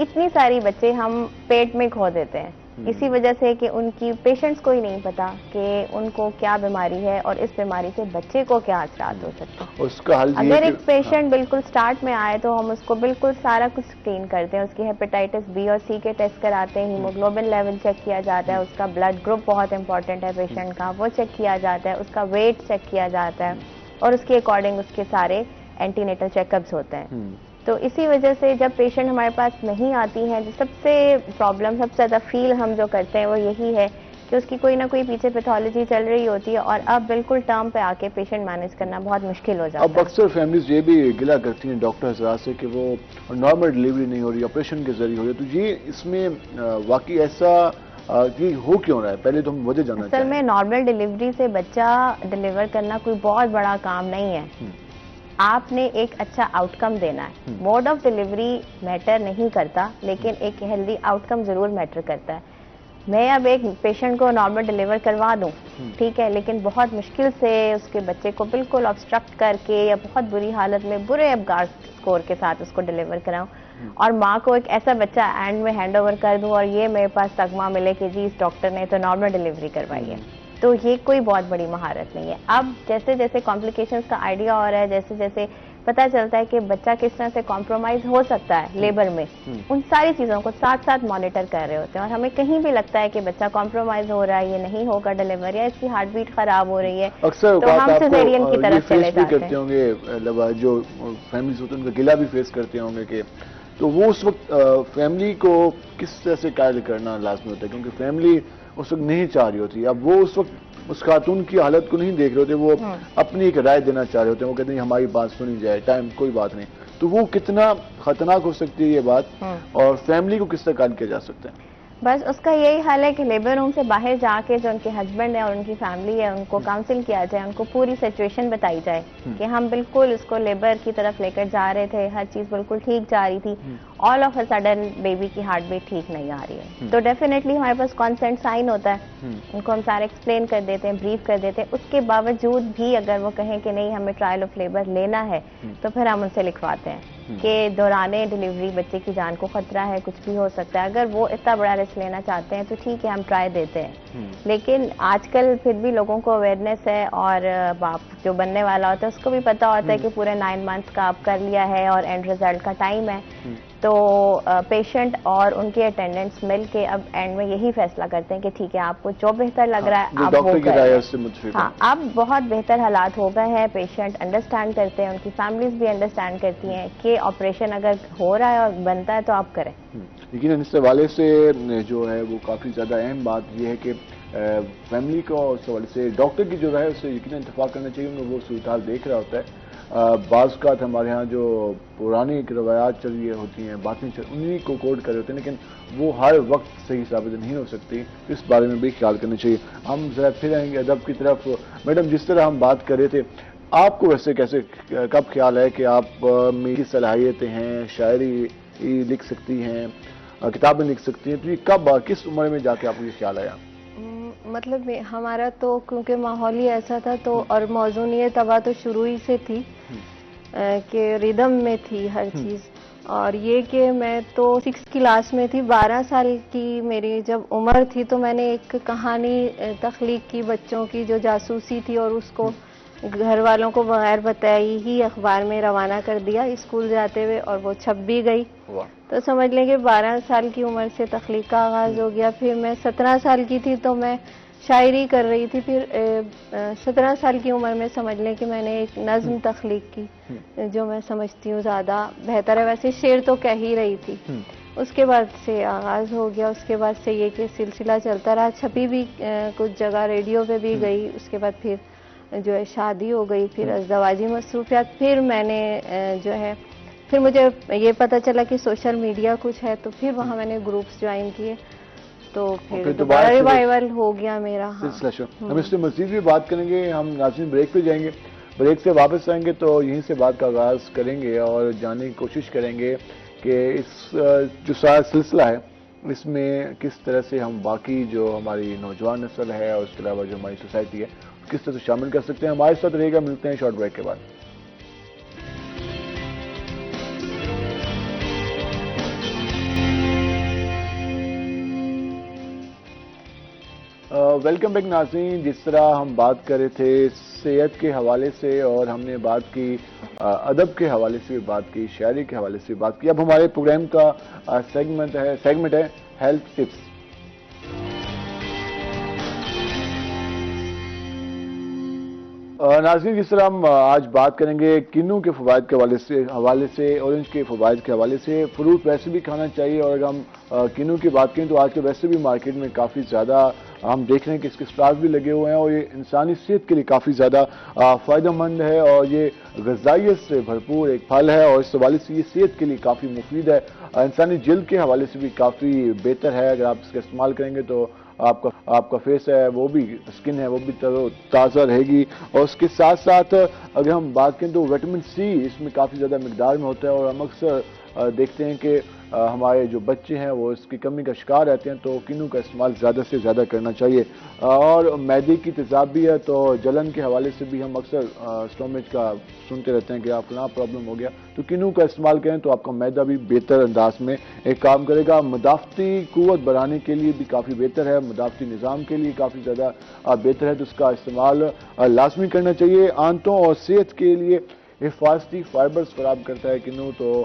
اتنی ساری بچے ہم پیٹ میں کھو دیتے ہیں اسی وجہ سے کہ ان کی پیشنٹس کو ہی نہیں پتا کہ ان کو کیا بیماری ہے اور اس بیماری سے بچے کو کیا اثرات ہو سکتے ہیں. اس کا حل اگر ایک پیشنٹ بالکل سٹارٹ میں آئے تو ہم اس کو بالکل سارا کچھ اسکرین کرتے ہیں, اس کی ہیپیٹائٹس B اور C کے ٹیسٹ کراتے ہیں, ہیموگلوبن لیول چیک کیا جاتا ہے, اس کا بلڈ گروپ بہت امپورٹنٹ ہے پیشنٹ کا, وہ چیک کیا جاتا ہے, اس کا ویٹ چیک کیا جاتا ہے, اور اس کے اکارڈنگ اس کے سارے اینٹی نیٹل چیک اپس ہوتے ہیں. تو اسی وجہ سے جب پیشنٹ ہمارے پاس نہیں آتی ہیں, سب سے پرابلم, سب سے زیادہ فیل ہم جو کرتے ہیں وہ یہی ہے کہ اس کی کوئی نہ کوئی پیچھے پیتھولوجی چل رہی ہوتی ہے, اور اب بالکل ٹرم پہ آ کے پیشنٹ مینیج کرنا بہت مشکل ہو جاتا ہے. اب اکثر فیملیز یہ بھی گلہ کرتی ہیں ڈاکٹر حضرات سے کہ وہ نارمل ڈیلیوری نہیں ہو رہی, آپریشن کے ذریعے ہو رہی ہے. تو یہ اس میں واقعی ایسا ہو کیوں رہا ہے, پہلے تو ہم وجہ جاننا چاہتے ہیں. اصل میں نارمل ڈیلیوری سے بچہ ڈیلیور کرنا کوئی بہت بڑا کام نہیں ہے. آپ نے ایک اچھا آؤٹ کم دینا ہے. موڈ آف ڈیلیوری میٹر نہیں کرتا, لیکن ایک ہیلدی آؤٹ کم ضرور میٹر کرتا ہے. میں اب ایک پیشنٹ کو نارمل ڈیلیور کروا دوں, ٹھیک ہے, لیکن بہت مشکل سے اس کے بچے کو بالکل آبسٹرکٹ کر کے یا بہت بری حالت میں برے ابگار اسکور کے ساتھ اس کو ڈیلیور کراؤں, اور ماں کو ایک ایسا بچہ اینڈ میں ہینڈ اوور کر دوں اور یہ میرے پاس تگمہ ملے کہ جی اس ڈاکٹر نے تو نارمل ڈیلیوری کروائی ہے. تو یہ کوئی بہت بڑی مہارت نہیں ہے. اب جیسے جیسے کمپلیکیشنز کا آئیڈیا ہو رہا ہے, جیسے جیسے پتہ چلتا ہے کہ بچہ کس طرح سے کمپرومائز ہو سکتا ہے لیبر میں, ان ساری چیزوں کو ساتھ ساتھ مانیٹر کر رہے ہوتے ہیں. اور ہمیں کہیں بھی لگتا ہے کہ بچہ کمپرومائز ہو رہا ہے, یہ نہیں ہوگا ڈیلیور, یا اس کی ہارٹ بیٹ خراب ہو رہی ہے, اکثر تو ہم اوقات آپ سیزیرین کی کو یہ طرف چلے فیس بھی جاتے کرتے ہیں. ہوں گے, جو فیملیز ہوتے ہیں ان کا گلہ بھی فیس کرتے ہوں گے کہ, تو وہ اس وقت فیملی کو کس طرح سے قائل کرنا لازمی ہوتا ہے, کیونکہ فیملی اس وقت نہیں چاہ رہی ہوتی. اب وہ اس وقت اس خاتون کی حالت کو نہیں دیکھ رہے ہوتے, وہ اپنی ایک رائے دینا چاہ رہے ہوتے ہیں, وہ کہتے ہیں ہماری بات سنی جائے, ٹائم کوئی بات نہیں. تو وہ کتنا خطرناک ہو سکتی ہے یہ بات, اور فیملی کو کس طرح قائل کیا جا سکتا ہے؟ بس اس کا یہی حال ہے کہ لیبر روم سے باہر جا کے جو ان کے ہسبینڈ ہے اور ان کی فیملی ہے ان کو کاؤنسل کیا جائے, ان کو پوری سچویشن بتائی جائے کہ ہم بالکل اس کو لیبر کی طرف لے کر جا رہے تھے, ہر چیز بالکل ٹھیک جا رہی تھی, all of a sudden baby کی ہارٹ بیٹ ٹھیک نہیں آ رہی ہے. تو ڈیفینیٹلی ہمارے پاس کانسنٹ سائن ہوتا ہے, ان کو ہم سارے ایکسپلین کر دیتے ہیں, بریف کر دیتے ہیں. اس کے باوجود بھی اگر وہ کہیں کہ نہیں ہمیں ٹرائل آف لیبر لینا ہے, تو پھر ہم ان سے لکھواتے ہیں کہ دوران ڈیلیوری بچے کی جان کو خطرہ ہے, کچھ بھی ہو سکتا ہے. اگر وہ اتنا بڑا رسک لینا چاہتے ہیں تو ٹھیک ہے, ہم ٹرائی دیتے ہیں. لیکن آج کل پھر بھی لوگوں کو اویئرنیس ہے, اور باپ جو بننے والا ہوتا ہے اس کو بھی پتا ہوتا ہے کہ پورے 9 months کا آپ کر لیا ہے اور اینڈ ریزلٹ کا ٹائم ہے. تو پیشنٹ اور ان کے اٹینڈنٹس مل کے اب اینڈ میں یہی فیصلہ کرتے ہیں کہ ٹھیک ہے آپ کو جو بہتر لگ رہا ہے آپ وہ کریں. ہاں, اب بہت بہتر حالات ہو گئے ہیں, پیشنٹ انڈرسٹینڈ کرتے ہیں, ان کی فیملیز بھی انڈرسٹینڈ کرتی ہیں کہ آپریشن اگر ہو رہا ہے اور بنتا ہے تو آپ کریں. لیکن اس حوالے سے جو ہے وہ کافی زیادہ اہم بات یہ ہے کہ فیملی کو اس حوالے سے ڈاکٹر کی جو رائے اس سے یقیناً اتفاق کرنا چاہیے, کیونکہ وہ صورتحال دیکھ رہا ہوتا ہے. بعض اوقات ہمارے ہاں جو پرانی روایات چل رہی ہوتی ہیں, باتیں انہی کو کوڈ کر رہے ہوتے ہیں, لیکن وہ ہر وقت صحیح ثابت نہیں ہو سکتی. اس بارے میں بھی خیال کرنا چاہیے. ہم ذرا پھر آئیں گے ادب کی طرف. میڈم, جس طرح ہم بات کر رہے تھے, آپ کو ویسے کیسے کب خیال ہے کہ آپ میں صلاحیتیں ہیں, شاعری لکھ سکتی ہیں, کتابیں لکھ سکتی ہیں, تو یہ کب کس عمر میں جا کے آپ کو یہ خیال آیا؟ مطلب ہمارا تو کیونکہ ماحول ہی ایسا تھا, تو اور موضوعیت طبع تو شروع ہی سے تھی کہ ریدم میں تھی ہر چیز. اور یہ کہ میں تو 6th کلاس میں تھی, 12 سال کی میری جب عمر تھی, تو میں نے ایک کہانی تخلیق کی بچوں کی جو جاسوسی تھی, اور اس کو گھر والوں کو بغیر بتائے ہی اخبار میں روانہ کر دیا اسکول جاتے ہوئے, اور وہ چھپ بھی گئی. تو سمجھ لیں کہ 12 سال کی عمر سے تخلیق کا آغاز ہو گیا. پھر میں 17 سال کی تھی تو میں شاعری کر رہی تھی. پھر 17 سال کی عمر میں سمجھ لیں کہ میں نے ایک نظم تخلیق کی, جو میں سمجھتی ہوں زیادہ بہتر ہے. ویسے شعر تو کہہ ہی رہی تھی. اس کے بعد سے آغاز ہو گیا. اس کے بعد سے یہ کہ سلسلہ چلتا رہا, چھپی بھی کچھ جگہ, ریڈیو پہ بھی گئی. اس کے بعد پھر جو ہے شادی ہو گئی, پھر ازدواجی مصروفیات. پھر میں نے جو ہے پھر مجھے یہ پتہ چلا کہ سوشل میڈیا کچھ ہے, تو پھر وہاں میں نے گروپس جوائن کیے, تو پھر دوبارہ ریوائول ہو گیا میرا. ہم اس سے مزید بھی بات کریں گے. ہم ناظرین بریک پہ جائیں گے, بریک سے واپس آئیں گے تو یہیں سے بات کا آغاز کریں گے اور جاننے کی کوشش کریں گے کہ اس جو سارا سلسلہ ہے اس میں کس طرح سے ہم باقی جو ہماری نوجوان نسل ہے اور اس کے علاوہ جو ہماری سوسائٹی ہے کس طرح سے شامل کر سکتے ہیں. ہمارے ساتھ رہے گا, ملتے ہیں شارٹ بریک کے بعد. ویلکم بیک ناظرین. جس طرح ہم بات کر رہے تھے صحت کے حوالے سے, اور ہم نے بات کی ادب کے حوالے سے بھی بات کی, شاعری کے حوالے سے بھی بات کی. اب ہمارے پروگرام کا سیگمنٹ ہے ہیلتھ ٹپس. ناظرین, جس طرح ہم آج بات کریں گے کنو کے فوائد کے حوالے سے, اورنج کے فوائد کے حوالے سے. فروٹ ویسے بھی کھانا چاہیے, اور اگر ہم کنو کی بات کریں تو آج کے ویسے بھی مارکیٹ میں کافی زیادہ ہم دیکھ رہے ہیں کہ اس کے اسٹاک بھی لگے ہوئے ہیں, اور یہ انسانی صحت کے لیے کافی زیادہ فائدہ مند ہے, اور یہ غذائیت سے بھرپور ایک پھل ہے, اور اس حوالے سے یہ صحت کے لیے کافی مفید ہے. انسانی جلد کے حوالے سے بھی کافی بہتر ہے. اگر آپ اس کا استعمال کریں گے تو آپ کا فیس ہے وہ بھی, اسکن ہے وہ بھی تازہ رہے گی. اور اس کے ساتھ ساتھ اگر ہم بات کریں تو وٹامن سی اس میں کافی زیادہ مقدار میں ہوتا ہے, اور ہم اکثر دیکھتے ہیں کہ ہمارے جو بچے ہیں وہ اس کی کمی کا شکار رہتے ہیں، تو کنو کا استعمال زیادہ سے زیادہ کرنا چاہیے۔ اور معدے کی تیزاب بھی ہے، تو جلن کے حوالے سے بھی ہم اکثر اسٹومچ کا سنتے رہتے ہیں کہ آپ فلاں پرابلم ہو گیا، تو کنو کا استعمال کریں تو آپ کا معدہ بھی بہتر انداز میں ایک کام کرے گا۔ مدافعتی قوت بڑھانے کے لیے بھی کافی بہتر ہے، مدافعتی نظام کے لیے کافی زیادہ بہتر ہے، تو اس کا استعمال لازمی کرنا چاہیے۔ آنتوں اور صحت کے لیے حفاظتی فائبرز فراہم کرتا ہے کنو، تو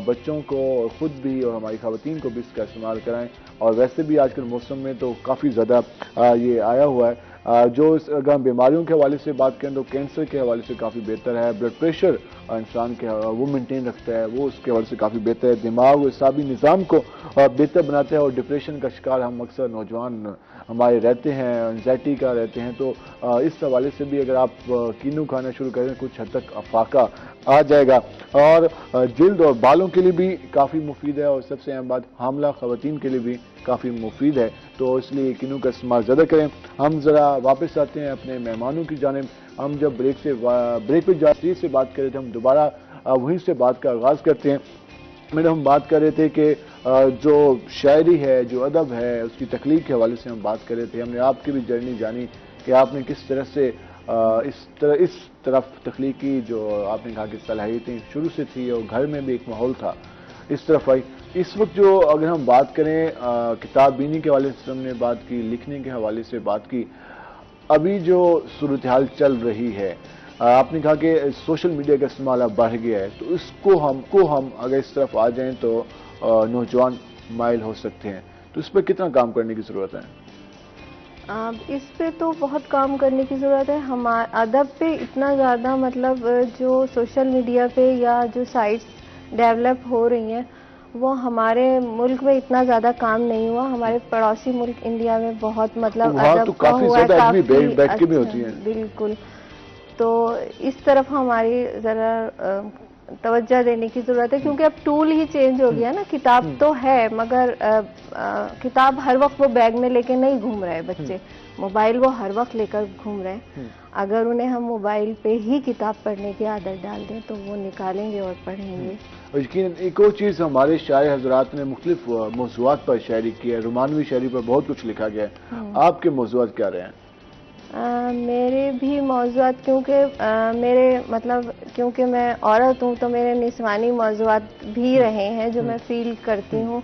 بچوں کو خود بھی اور ہماری خواتین کو بھی اس کا استعمال کرائیں۔ اور ویسے بھی آج کل موسم میں تو کافی زیادہ یہ آیا ہوا ہے، جو اگر ہم بیماریوں کے حوالے سے بات کریں تو کینسر کے حوالے سے کافی بہتر ہے، بلڈ پریشر انسان کے وہ مینٹین رکھتا ہے، وہ اس کے حوالے سے کافی بہتر ہے، دماغ و اعصابی نظام کو بہتر بناتا ہے۔ اور ڈپریشن کا شکار ہم اکثر نوجوان ہمارے رہتے ہیں، انزائٹی کا رہتے ہیں، تو اس حوالے سے بھی اگر آپ کینو کھانا شروع کریں کچھ حد تک افاقہ آ جائے گا۔ اور جلد اور بالوں کے لیے بھی کافی مفید ہے، اور سب سے اہم بات حاملہ خواتین کے لیے بھی کافی مفید ہے، تو اس لیے کنو کا استعمال زیادہ کریں۔ ہم ذرا واپس آتے ہیں اپنے مہمانوں کی جانب۔ ہم جب بریک پہ جاتی سے بات کر رہے تھے، ہم دوبارہ وہیں سے بات کا آغاز کرتے ہیں۔ میڈم ہم بات کر رہے تھے کہ جو شاعری ہے، جو ادب ہے، اس کی تخلیق کے حوالے سے ہم بات کر رہے تھے۔ ہم نے آپ کی بھی جرنی جانی کہ آپ نے کس طرح سے اس طرف تخلیقی جو آپ نے کہا کہ صلاحیتیں شروع سے تھی، اور گھر میں بھی ایک ماحول تھا، اس طرف آئی۔ اس وقت جو اگر ہم بات کریں کتاب بینی کے حوالے سے ہم نے بات کی، لکھنے کے حوالے سے بات کی، ابھی جو صورتحال چل رہی ہے، آپ نے کہا کہ سوشل میڈیا کا استعمال اب بڑھ گیا ہے، تو اس کو ہم اگر اس طرف آ جائیں تو نوجوان مائل ہو سکتے ہیں، تو اس پہ کتنا کام کرنے کی ضرورت ہے؟ اس پہ تو بہت کام کرنے کی ضرورت ہے۔ ادب پہ اتنا زیادہ مطلب جو سوشل میڈیا پہ یا جو سائٹس ڈیولپ ہو رہی ہیں وہ ہمارے ملک میں اتنا زیادہ کام نہیں ہوا۔ ہمارے پڑوسی ملک انڈیا میں بہت مطلب وہاں تو ادب کا کافی ہوا ہے، زیادہ آدمی کافی بیٹھ کے بھی ہوتی ہیں۔ بالکل، تو اس طرف ہماری ذرا توجہ دینے کی ضرورت ہے، کیونکہ اب ٹول ہی چینج ہو گیا نا۔ کتاب تو ہے مگر کتاب ہر وقت وہ بیگ میں لے کے نہیں گھوم رہے بچے، موبائل وہ ہر وقت لے کر گھوم رہے ہیں۔ اگر انہیں ہم موبائل پہ ہی کتاب پڑھنے کی عادت ڈال دیں تو وہ نکالیں گے اور پڑھیں گے۔ اور یقیناً ایک اور چیز، ہمارے شاعر حضرات نے مختلف موضوعات پر شاعری کی ہے، رومانوی شاعری پر بہت کچھ لکھا گیا ہے، آپ کے موضوعات کیا رہے ہیں؟ میرے بھی موضوعات کیونکہ میں عورت ہوں تو میرے نسوانی موضوعات بھی رہے ہیں جو میں فیل کرتی ہوں،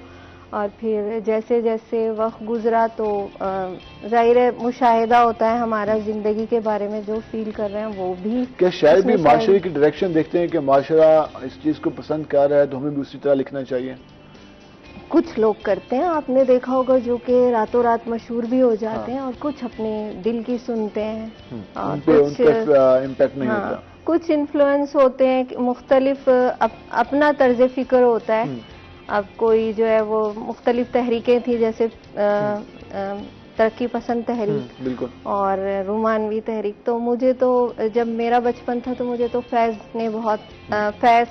اور پھر جیسے جیسے وقت گزرا تو ظاہر مشاہدہ ہوتا ہے ہمارا زندگی کے بارے میں، جو فیل کر رہے ہیں وہ بھی۔ کیا شاعر بھی معاشرے کی ڈائریکشن دیکھتے ہیں کہ معاشرہ اس چیز کو پسند کر رہا ہے تو ہمیں بھی اسی طرح لکھنا چاہیے؟ کچھ لوگ کرتے ہیں، آپ نے دیکھا ہوگا، جو کہ راتوں رات مشہور بھی ہو جاتے ہیں، اور کچھ اپنے دل کی سنتے ہیں، اور کچھ امپیکٹ نہیں ہوتا۔ کچھ انفلوئنس ہوتے ہیں، مختلف اپنا طرز فکر ہوتا ہے۔ اب کوئی جو ہے وہ مختلف تحریکیں تھیں، جیسے ترقی پسند تحریک بالکل، اور رومانوی تحریک، تو مجھے تو جب میرا بچپن تھا تو مجھے تو فیض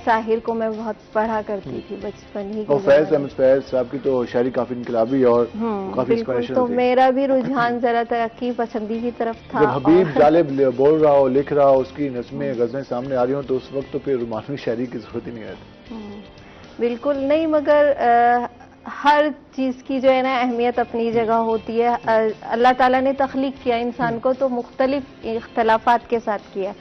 ساحر کو میں بہت پڑھا کرتی تھی بچپن ہی کے فیض احمد فیض صاحب کی تو شاعری کافی انقلابی اور کافی انسپائریشن تو تھی۔ میرا بھی رجحان ذرا ترقی پسندی کی طرف تھا۔ جب حبیب جالب بول رہا ہو، لکھ رہا ہو، اس کی نظمیں غزلیں سامنے آ رہی ہوں، تو اس وقت تو پھر رومانوی شاعری کی ضرورت ہی نہیں رہتی۔ بالکل نہیں، مگر ہر چیز کی جو ہے نا اہمیت اپنی جگہ ہوتی ہے۔ اللہ تعالیٰ نے تخلیق کیا انسان کو تو مختلف اختلافات کے ساتھ کیا،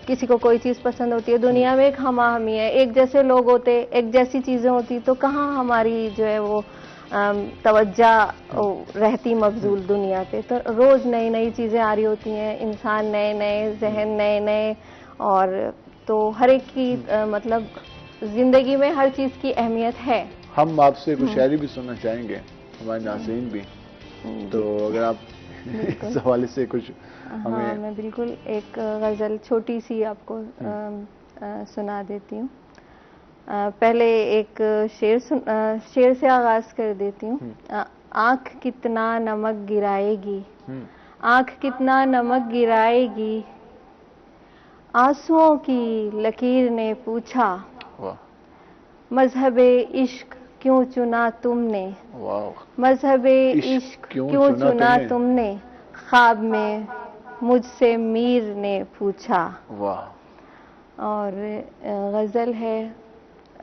کسی کو کوئی چیز پسند ہوتی ہے، دنیا میں ایک ہم آہنگی ہے، ایک جیسے لوگ ہوتے، ایک جیسی چیزیں ہوتی، تو کہاں ہماری جو ہے وہ توجہ رہتی مبذول دنیا پہ۔ تو روز نئی نئی چیزیں آ رہی ہوتی ہیں، انسان نئے نئے، ذہن نئے نئے، اور تو ہر ایک کی مطلب زندگی میں ہر چیز کی اہمیت ہے۔ ہم آپ سے کچھ شاعری بھی سننا چاہیں گے، ہمارے ناظرین بھی، تو اگر آپ اس حوالے سے کچھ ہمیں۔ ہاں، میں بالکل ایک غزل چھوٹی سی آپ کو سنا دیتی ہوں۔ پہلے ایک شعر سے آغاز کر دیتی ہوں۔ آنکھ کتنا نمک گرائے گی، آنکھ کتنا نمک گرائے گی، آنسوؤں کی لکیر نے پوچھا، مذہب عشق کیوں چنا تم نے، مذہب عشق کیوں چنا تم نے، خواب میں مجھ سے میر نے پوچھا۔ اور غزل ہے،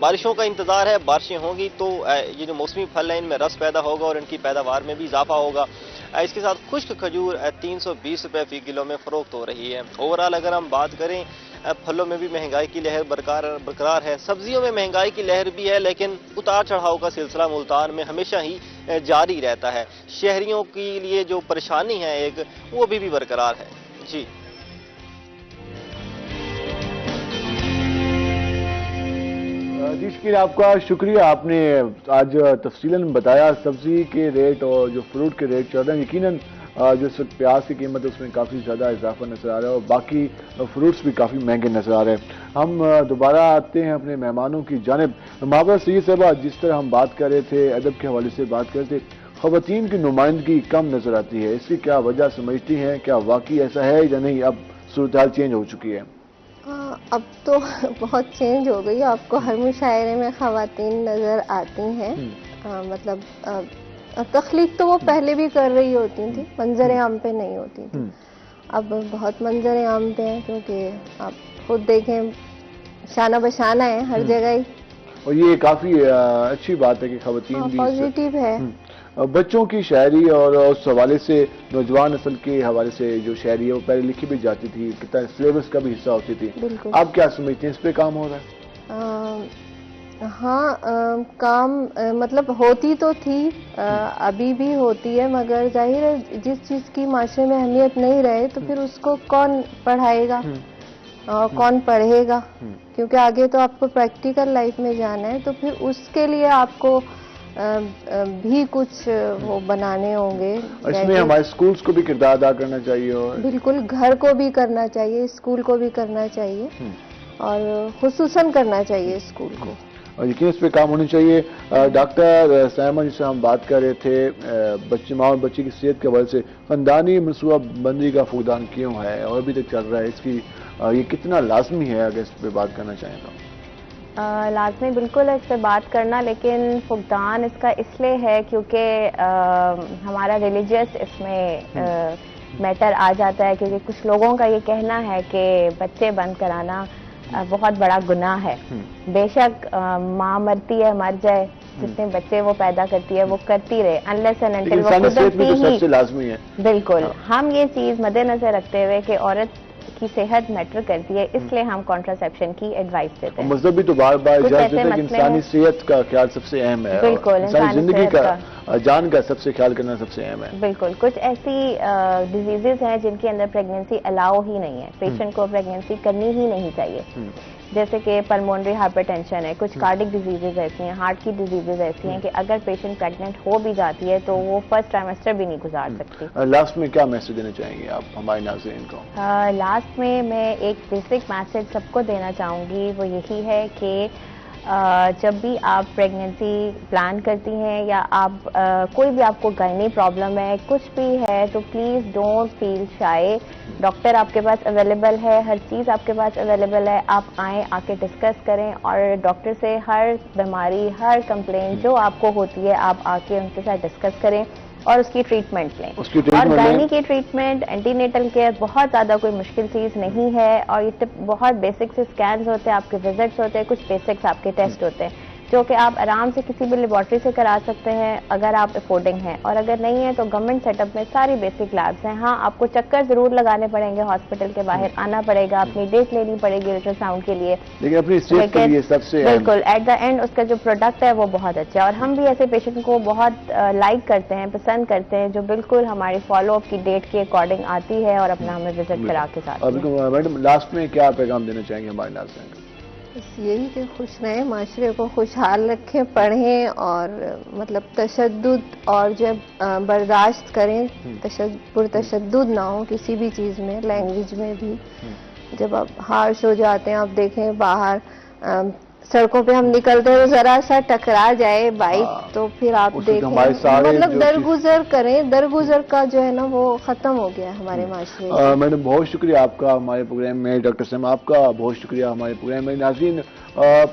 بارشوں کا انتظار ہے، بارشیں ہوں گی تو یہ جو موسمی پھل ہیں ان میں رس پیدا ہوگا اور ان کی پیداوار میں بھی اضافہ ہوگا۔ اس کے ساتھ خشک کھجور 320 روپے فی کلو میں فروخت ہو رہی ہے۔ اوورآل اگر ہم بات کریں پھلوں میں بھی مہنگائی کی لہر برقرار ہے، سبزیوں میں مہنگائی کی لہر بھی ہے، لیکن اتار چڑھاؤ کا سلسلہ ملتان میں ہمیشہ ہی جاری رہتا ہے۔ شہریوں کے لیے جو پریشانی ہے ایک، وہ بھی برقرار ہے۔ جی شکیر، آپ کا شکریہ، آپ نے آج تفصیلاً بتایا سبزی کے ریٹ اور جو فروٹ کے ریٹ چل رہے ہیں۔ یقیناً جو اس وقت پیاز کی قیمت ہے اس میں کافی زیادہ اضافہ نظر آ رہا ہے اور باقی فروٹس بھی کافی مہنگے نظر آ رہے ہیں۔ ہم دوبارہ آتے ہیں اپنے مہمانوں کی جانب۔ محبت سید صاحبہ، جس طرح ہم بات کر رہے تھے، ادب کے حوالے سے بات کر رہے تھے، خواتین کی نمائندگی کم نظر آتی ہے، اس کی کیا وجہ سمجھتی ہیں؟ کیا واقعی ایسا ہے یا نہیں اب صورتحال چینج ہو چکی ہے؟ اب تو بہت چینج ہو گئی، آپ کو ہر مشاعرے میں خواتین نظر آتی ہیں۔ مطلب تخلیق تو وہ پہلے بھی کر رہی ہوتی تھی، منظر عام پہ نہیں ہوتی تھی، اب بہت منظر عام پہ ہیں، کیونکہ آپ خود دیکھیں شانہ بشانہ ہے ہر جگہ ہی، اور یہ کافی اچھی بات ہے کہ خواتین بھی پازیٹیو ہے۔ بچوں کی شاعری اور اس حوالے سے نوجوان نسل کے حوالے سے جو شاعری ہے وہ پہلے لکھی بھی جاتی تھی، کتنا سلیبس کا بھی حصہ ہوتی تھی، بالکل۔ آپ کیا سمجھتے ہیں اس پہ کام ہو رہا ہے؟ ہاں، کام مطلب ہوتی تو تھی، ابھی بھی ہوتی ہے، مگر ظاہر ہے جس چیز کی معاشرے میں اہمیت نہیں رہے تو پھر اس کو کون پڑھائے گا، کون پڑھے گا، کیونکہ آگے تو آپ کو پریکٹیکل لائف میں جانا ہے، تو پھر اس کے لیے آپ کو بھی کچھ وہ بنانے ہوں گے۔ اس میں ہمارے سکولز کو بھی کردار ادا کرنا چاہیے، اور بالکل گھر کو بھی کرنا چاہیے، اسکول کو بھی کرنا چاہیے، اور خصوصاً کرنا چاہیے اسکول کو، اور یقین اس پہ کام ہونی چاہیے۔ ڈاکٹر سائمہ، جس سے ہم بات کر رہے تھے بچے، ماں اور بچی کی صحت کے حوالے سے، خاندانی منصوبہ بندی کا فقدان کیوں ہے اور ابھی تک چل رہا ہے، اس کی یہ کتنا لازمی ہے اگر اس پہ بات کرنا چاہیں تو؟ لازمی بالکل ہے اس پہ بات کرنا، لیکن فقدان اس کا اس لیے ہے کیونکہ ہمارا ریلیجیس اس میں میٹر آ جاتا ہے، کیونکہ کچھ لوگوں کا یہ کہنا ہے کہ بچے بند کرانا بہت بڑا گناہ ہے۔ بے شک ماں مرتی ہے، مر جائے، جتنے بچے وہ پیدا کرتی ہے وہ کرتی رہے، انلیس اینڈ انٹل وہ قدرتی ہی، سب سے لازمی ہے۔ بالکل۔ ہم یہ چیز مد نظر رکھتے ہوئے کہ عورت کی صحت میٹر کرتی ہے، اس لیے ہم کانٹراسیپشن کی ایڈوائس دیتے ہیں۔ مذہب بھی تو بار بار اجازت دیتا ہے کہ انسانی صحت کا خیال سب سے اہم ہے، بالکل، انسانی زندگی کا، جان کا سب سے خیال کرنا سب سے اہم ہے۔ بالکل۔ کچھ ایسی ڈیزیزز ہیں جن کے اندر پریگننسی الاؤ ہی نہیں ہے، پیشنٹ کو پریگننسی کرنی ہی نہیں چاہیے، جیسے کہ پلمونری ہائپر ٹینشن ہے، کچھ کارڈک ڈیزیزز ایسی ہیں، ہارٹ کی ڈیزیزز ایسی ہیں کہ اگر پیشنٹ پریگننٹ ہو بھی جاتی ہے تو وہ فرسٹ ٹرائمسٹر بھی نہیں گزار سکتی۔ لاسٹ میں کیا میسج دینا چاہیں گے آپ ہمارے ناظرین کو؟ لاسٹ میں ایک بیسک میسج سب کو دینا چاہوں گی، وہ یہی ہے کہ جب بھی آپ پریگننسی پلان کرتی ہیں یا آپ کوئی بھی آپ کو گائنی پرابلم ہے، کچھ بھی ہے، تو please don't feel shy, doctor آپ کے پاس اویلیبل ہے، ہر چیز آپ کے پاس اویلیبل ہے، آپ آئیں، آ کے ڈسکس کریں اور ڈاکٹر سے ہر بیماری، ہر کمپلین جو آپ کو ہوتی ہے آپ آ کے ان کے ساتھ ڈسکس کریں اور اس کی ٹریٹمنٹ لیں۔ اور گائنی کی ٹریٹمنٹ، اینٹی نیٹل کیئر بہت زیادہ کوئی مشکل چیز نہیں ہے، اور یہ بہت بیسک سے اسکینز ہوتے ہیں، آپ کے وزٹس ہوتے ہیں، کچھ بیسکس آپ کے ٹیسٹ ہوتے ہیں جو کہ آپ آرام سے کسی بھی لیبارٹری سے کرا سکتے ہیں اگر آپ افورڈنگ ہیں، اور اگر نہیں ہے تو گورنمنٹ سیٹ اپ میں ساری بیسک لیبس ہیں۔ ہاں، آپ کو چکر ضرور لگانے پڑیں گے، ہاسپٹل کے باہر آنا پڑے گا، اپنی ڈیٹ لینی پڑے گی الٹرا ساؤنڈ کے لیے، لیکن اپنی صحت کے لیے سب سے بالکل ایٹ دا اینڈ اس کا جو پروڈکٹ ہے وہ بہت اچھا ہے، اور ہم بھی ایسے پیشنٹ کو بہت لائک کرتے ہیں، پسند کرتے ہیں جو بالکل ہماری فالو اپ کی ڈیٹ کے اکارڈنگ آتی ہے اور اپنا ہمیں وزٹ کرا کے ساتھ۔ میڈم لاسٹ میں کیا پیغام دینا چاہیں گے ہمارے ناظرین کو؟ بس یہی کہ خوش رہیں، معاشرے کو خوشحال رکھیں، پڑھیں، اور مطلب تشدد اور جب برداشت کریں، پرتشدد نہ ہو کسی بھی چیز میں، لینگویج میں بھی۔ جب آپ ہارش ہو جاتے ہیں، آپ دیکھیں باہر سڑکوں پہ ہم نکلتے ہیں تو ذرا سا ٹکرا جائے بائک تو پھر آپ دیکھیں، مطلب درگزر کریں، درگزر کا جو ہے نا وہ ختم ہو گیا ہمارے معاشرے میں۔ میڈم بہت شکریہ آپ کا ہمارے پروگرام میں، ڈاکٹر سائمہ آپ کا بہت شکریہ ہمارے پروگرام میں۔ ناظرین،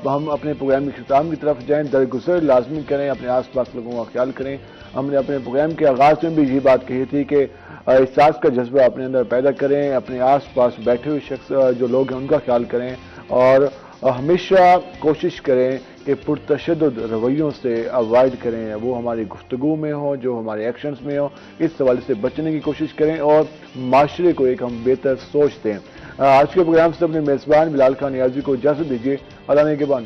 ہم اپنے پروگرام کے اختتام کی طرف جائیں، درگزر لازمی کریں، اپنے آس پاس لوگوں کا خیال کریں۔ ہم نے اپنے پروگرام کے آغاز میں بھی یہی بات کہی تھی کہ احساس کا جذبہ اپنے اندر پیدا کریں، اپنے آس پاس بیٹھے ہوئے شخص جو لوگ ہیں ان کا خیال کریں، اور ہمیشہ کوشش کریں کہ پرتشدد رویوں سے اوائڈ کریں، وہ ہماری گفتگو میں ہو، جو ہمارے ایکشنز میں ہو، اس حوالے سے بچنے کی کوشش کریں اور معاشرے کو ایک ہم بہتر سوچ دیں۔ آج کے پروگرام سے اپنے میزبان بلال خان نیازی کو اجازت دیجیے۔ اللہ نے کے بعد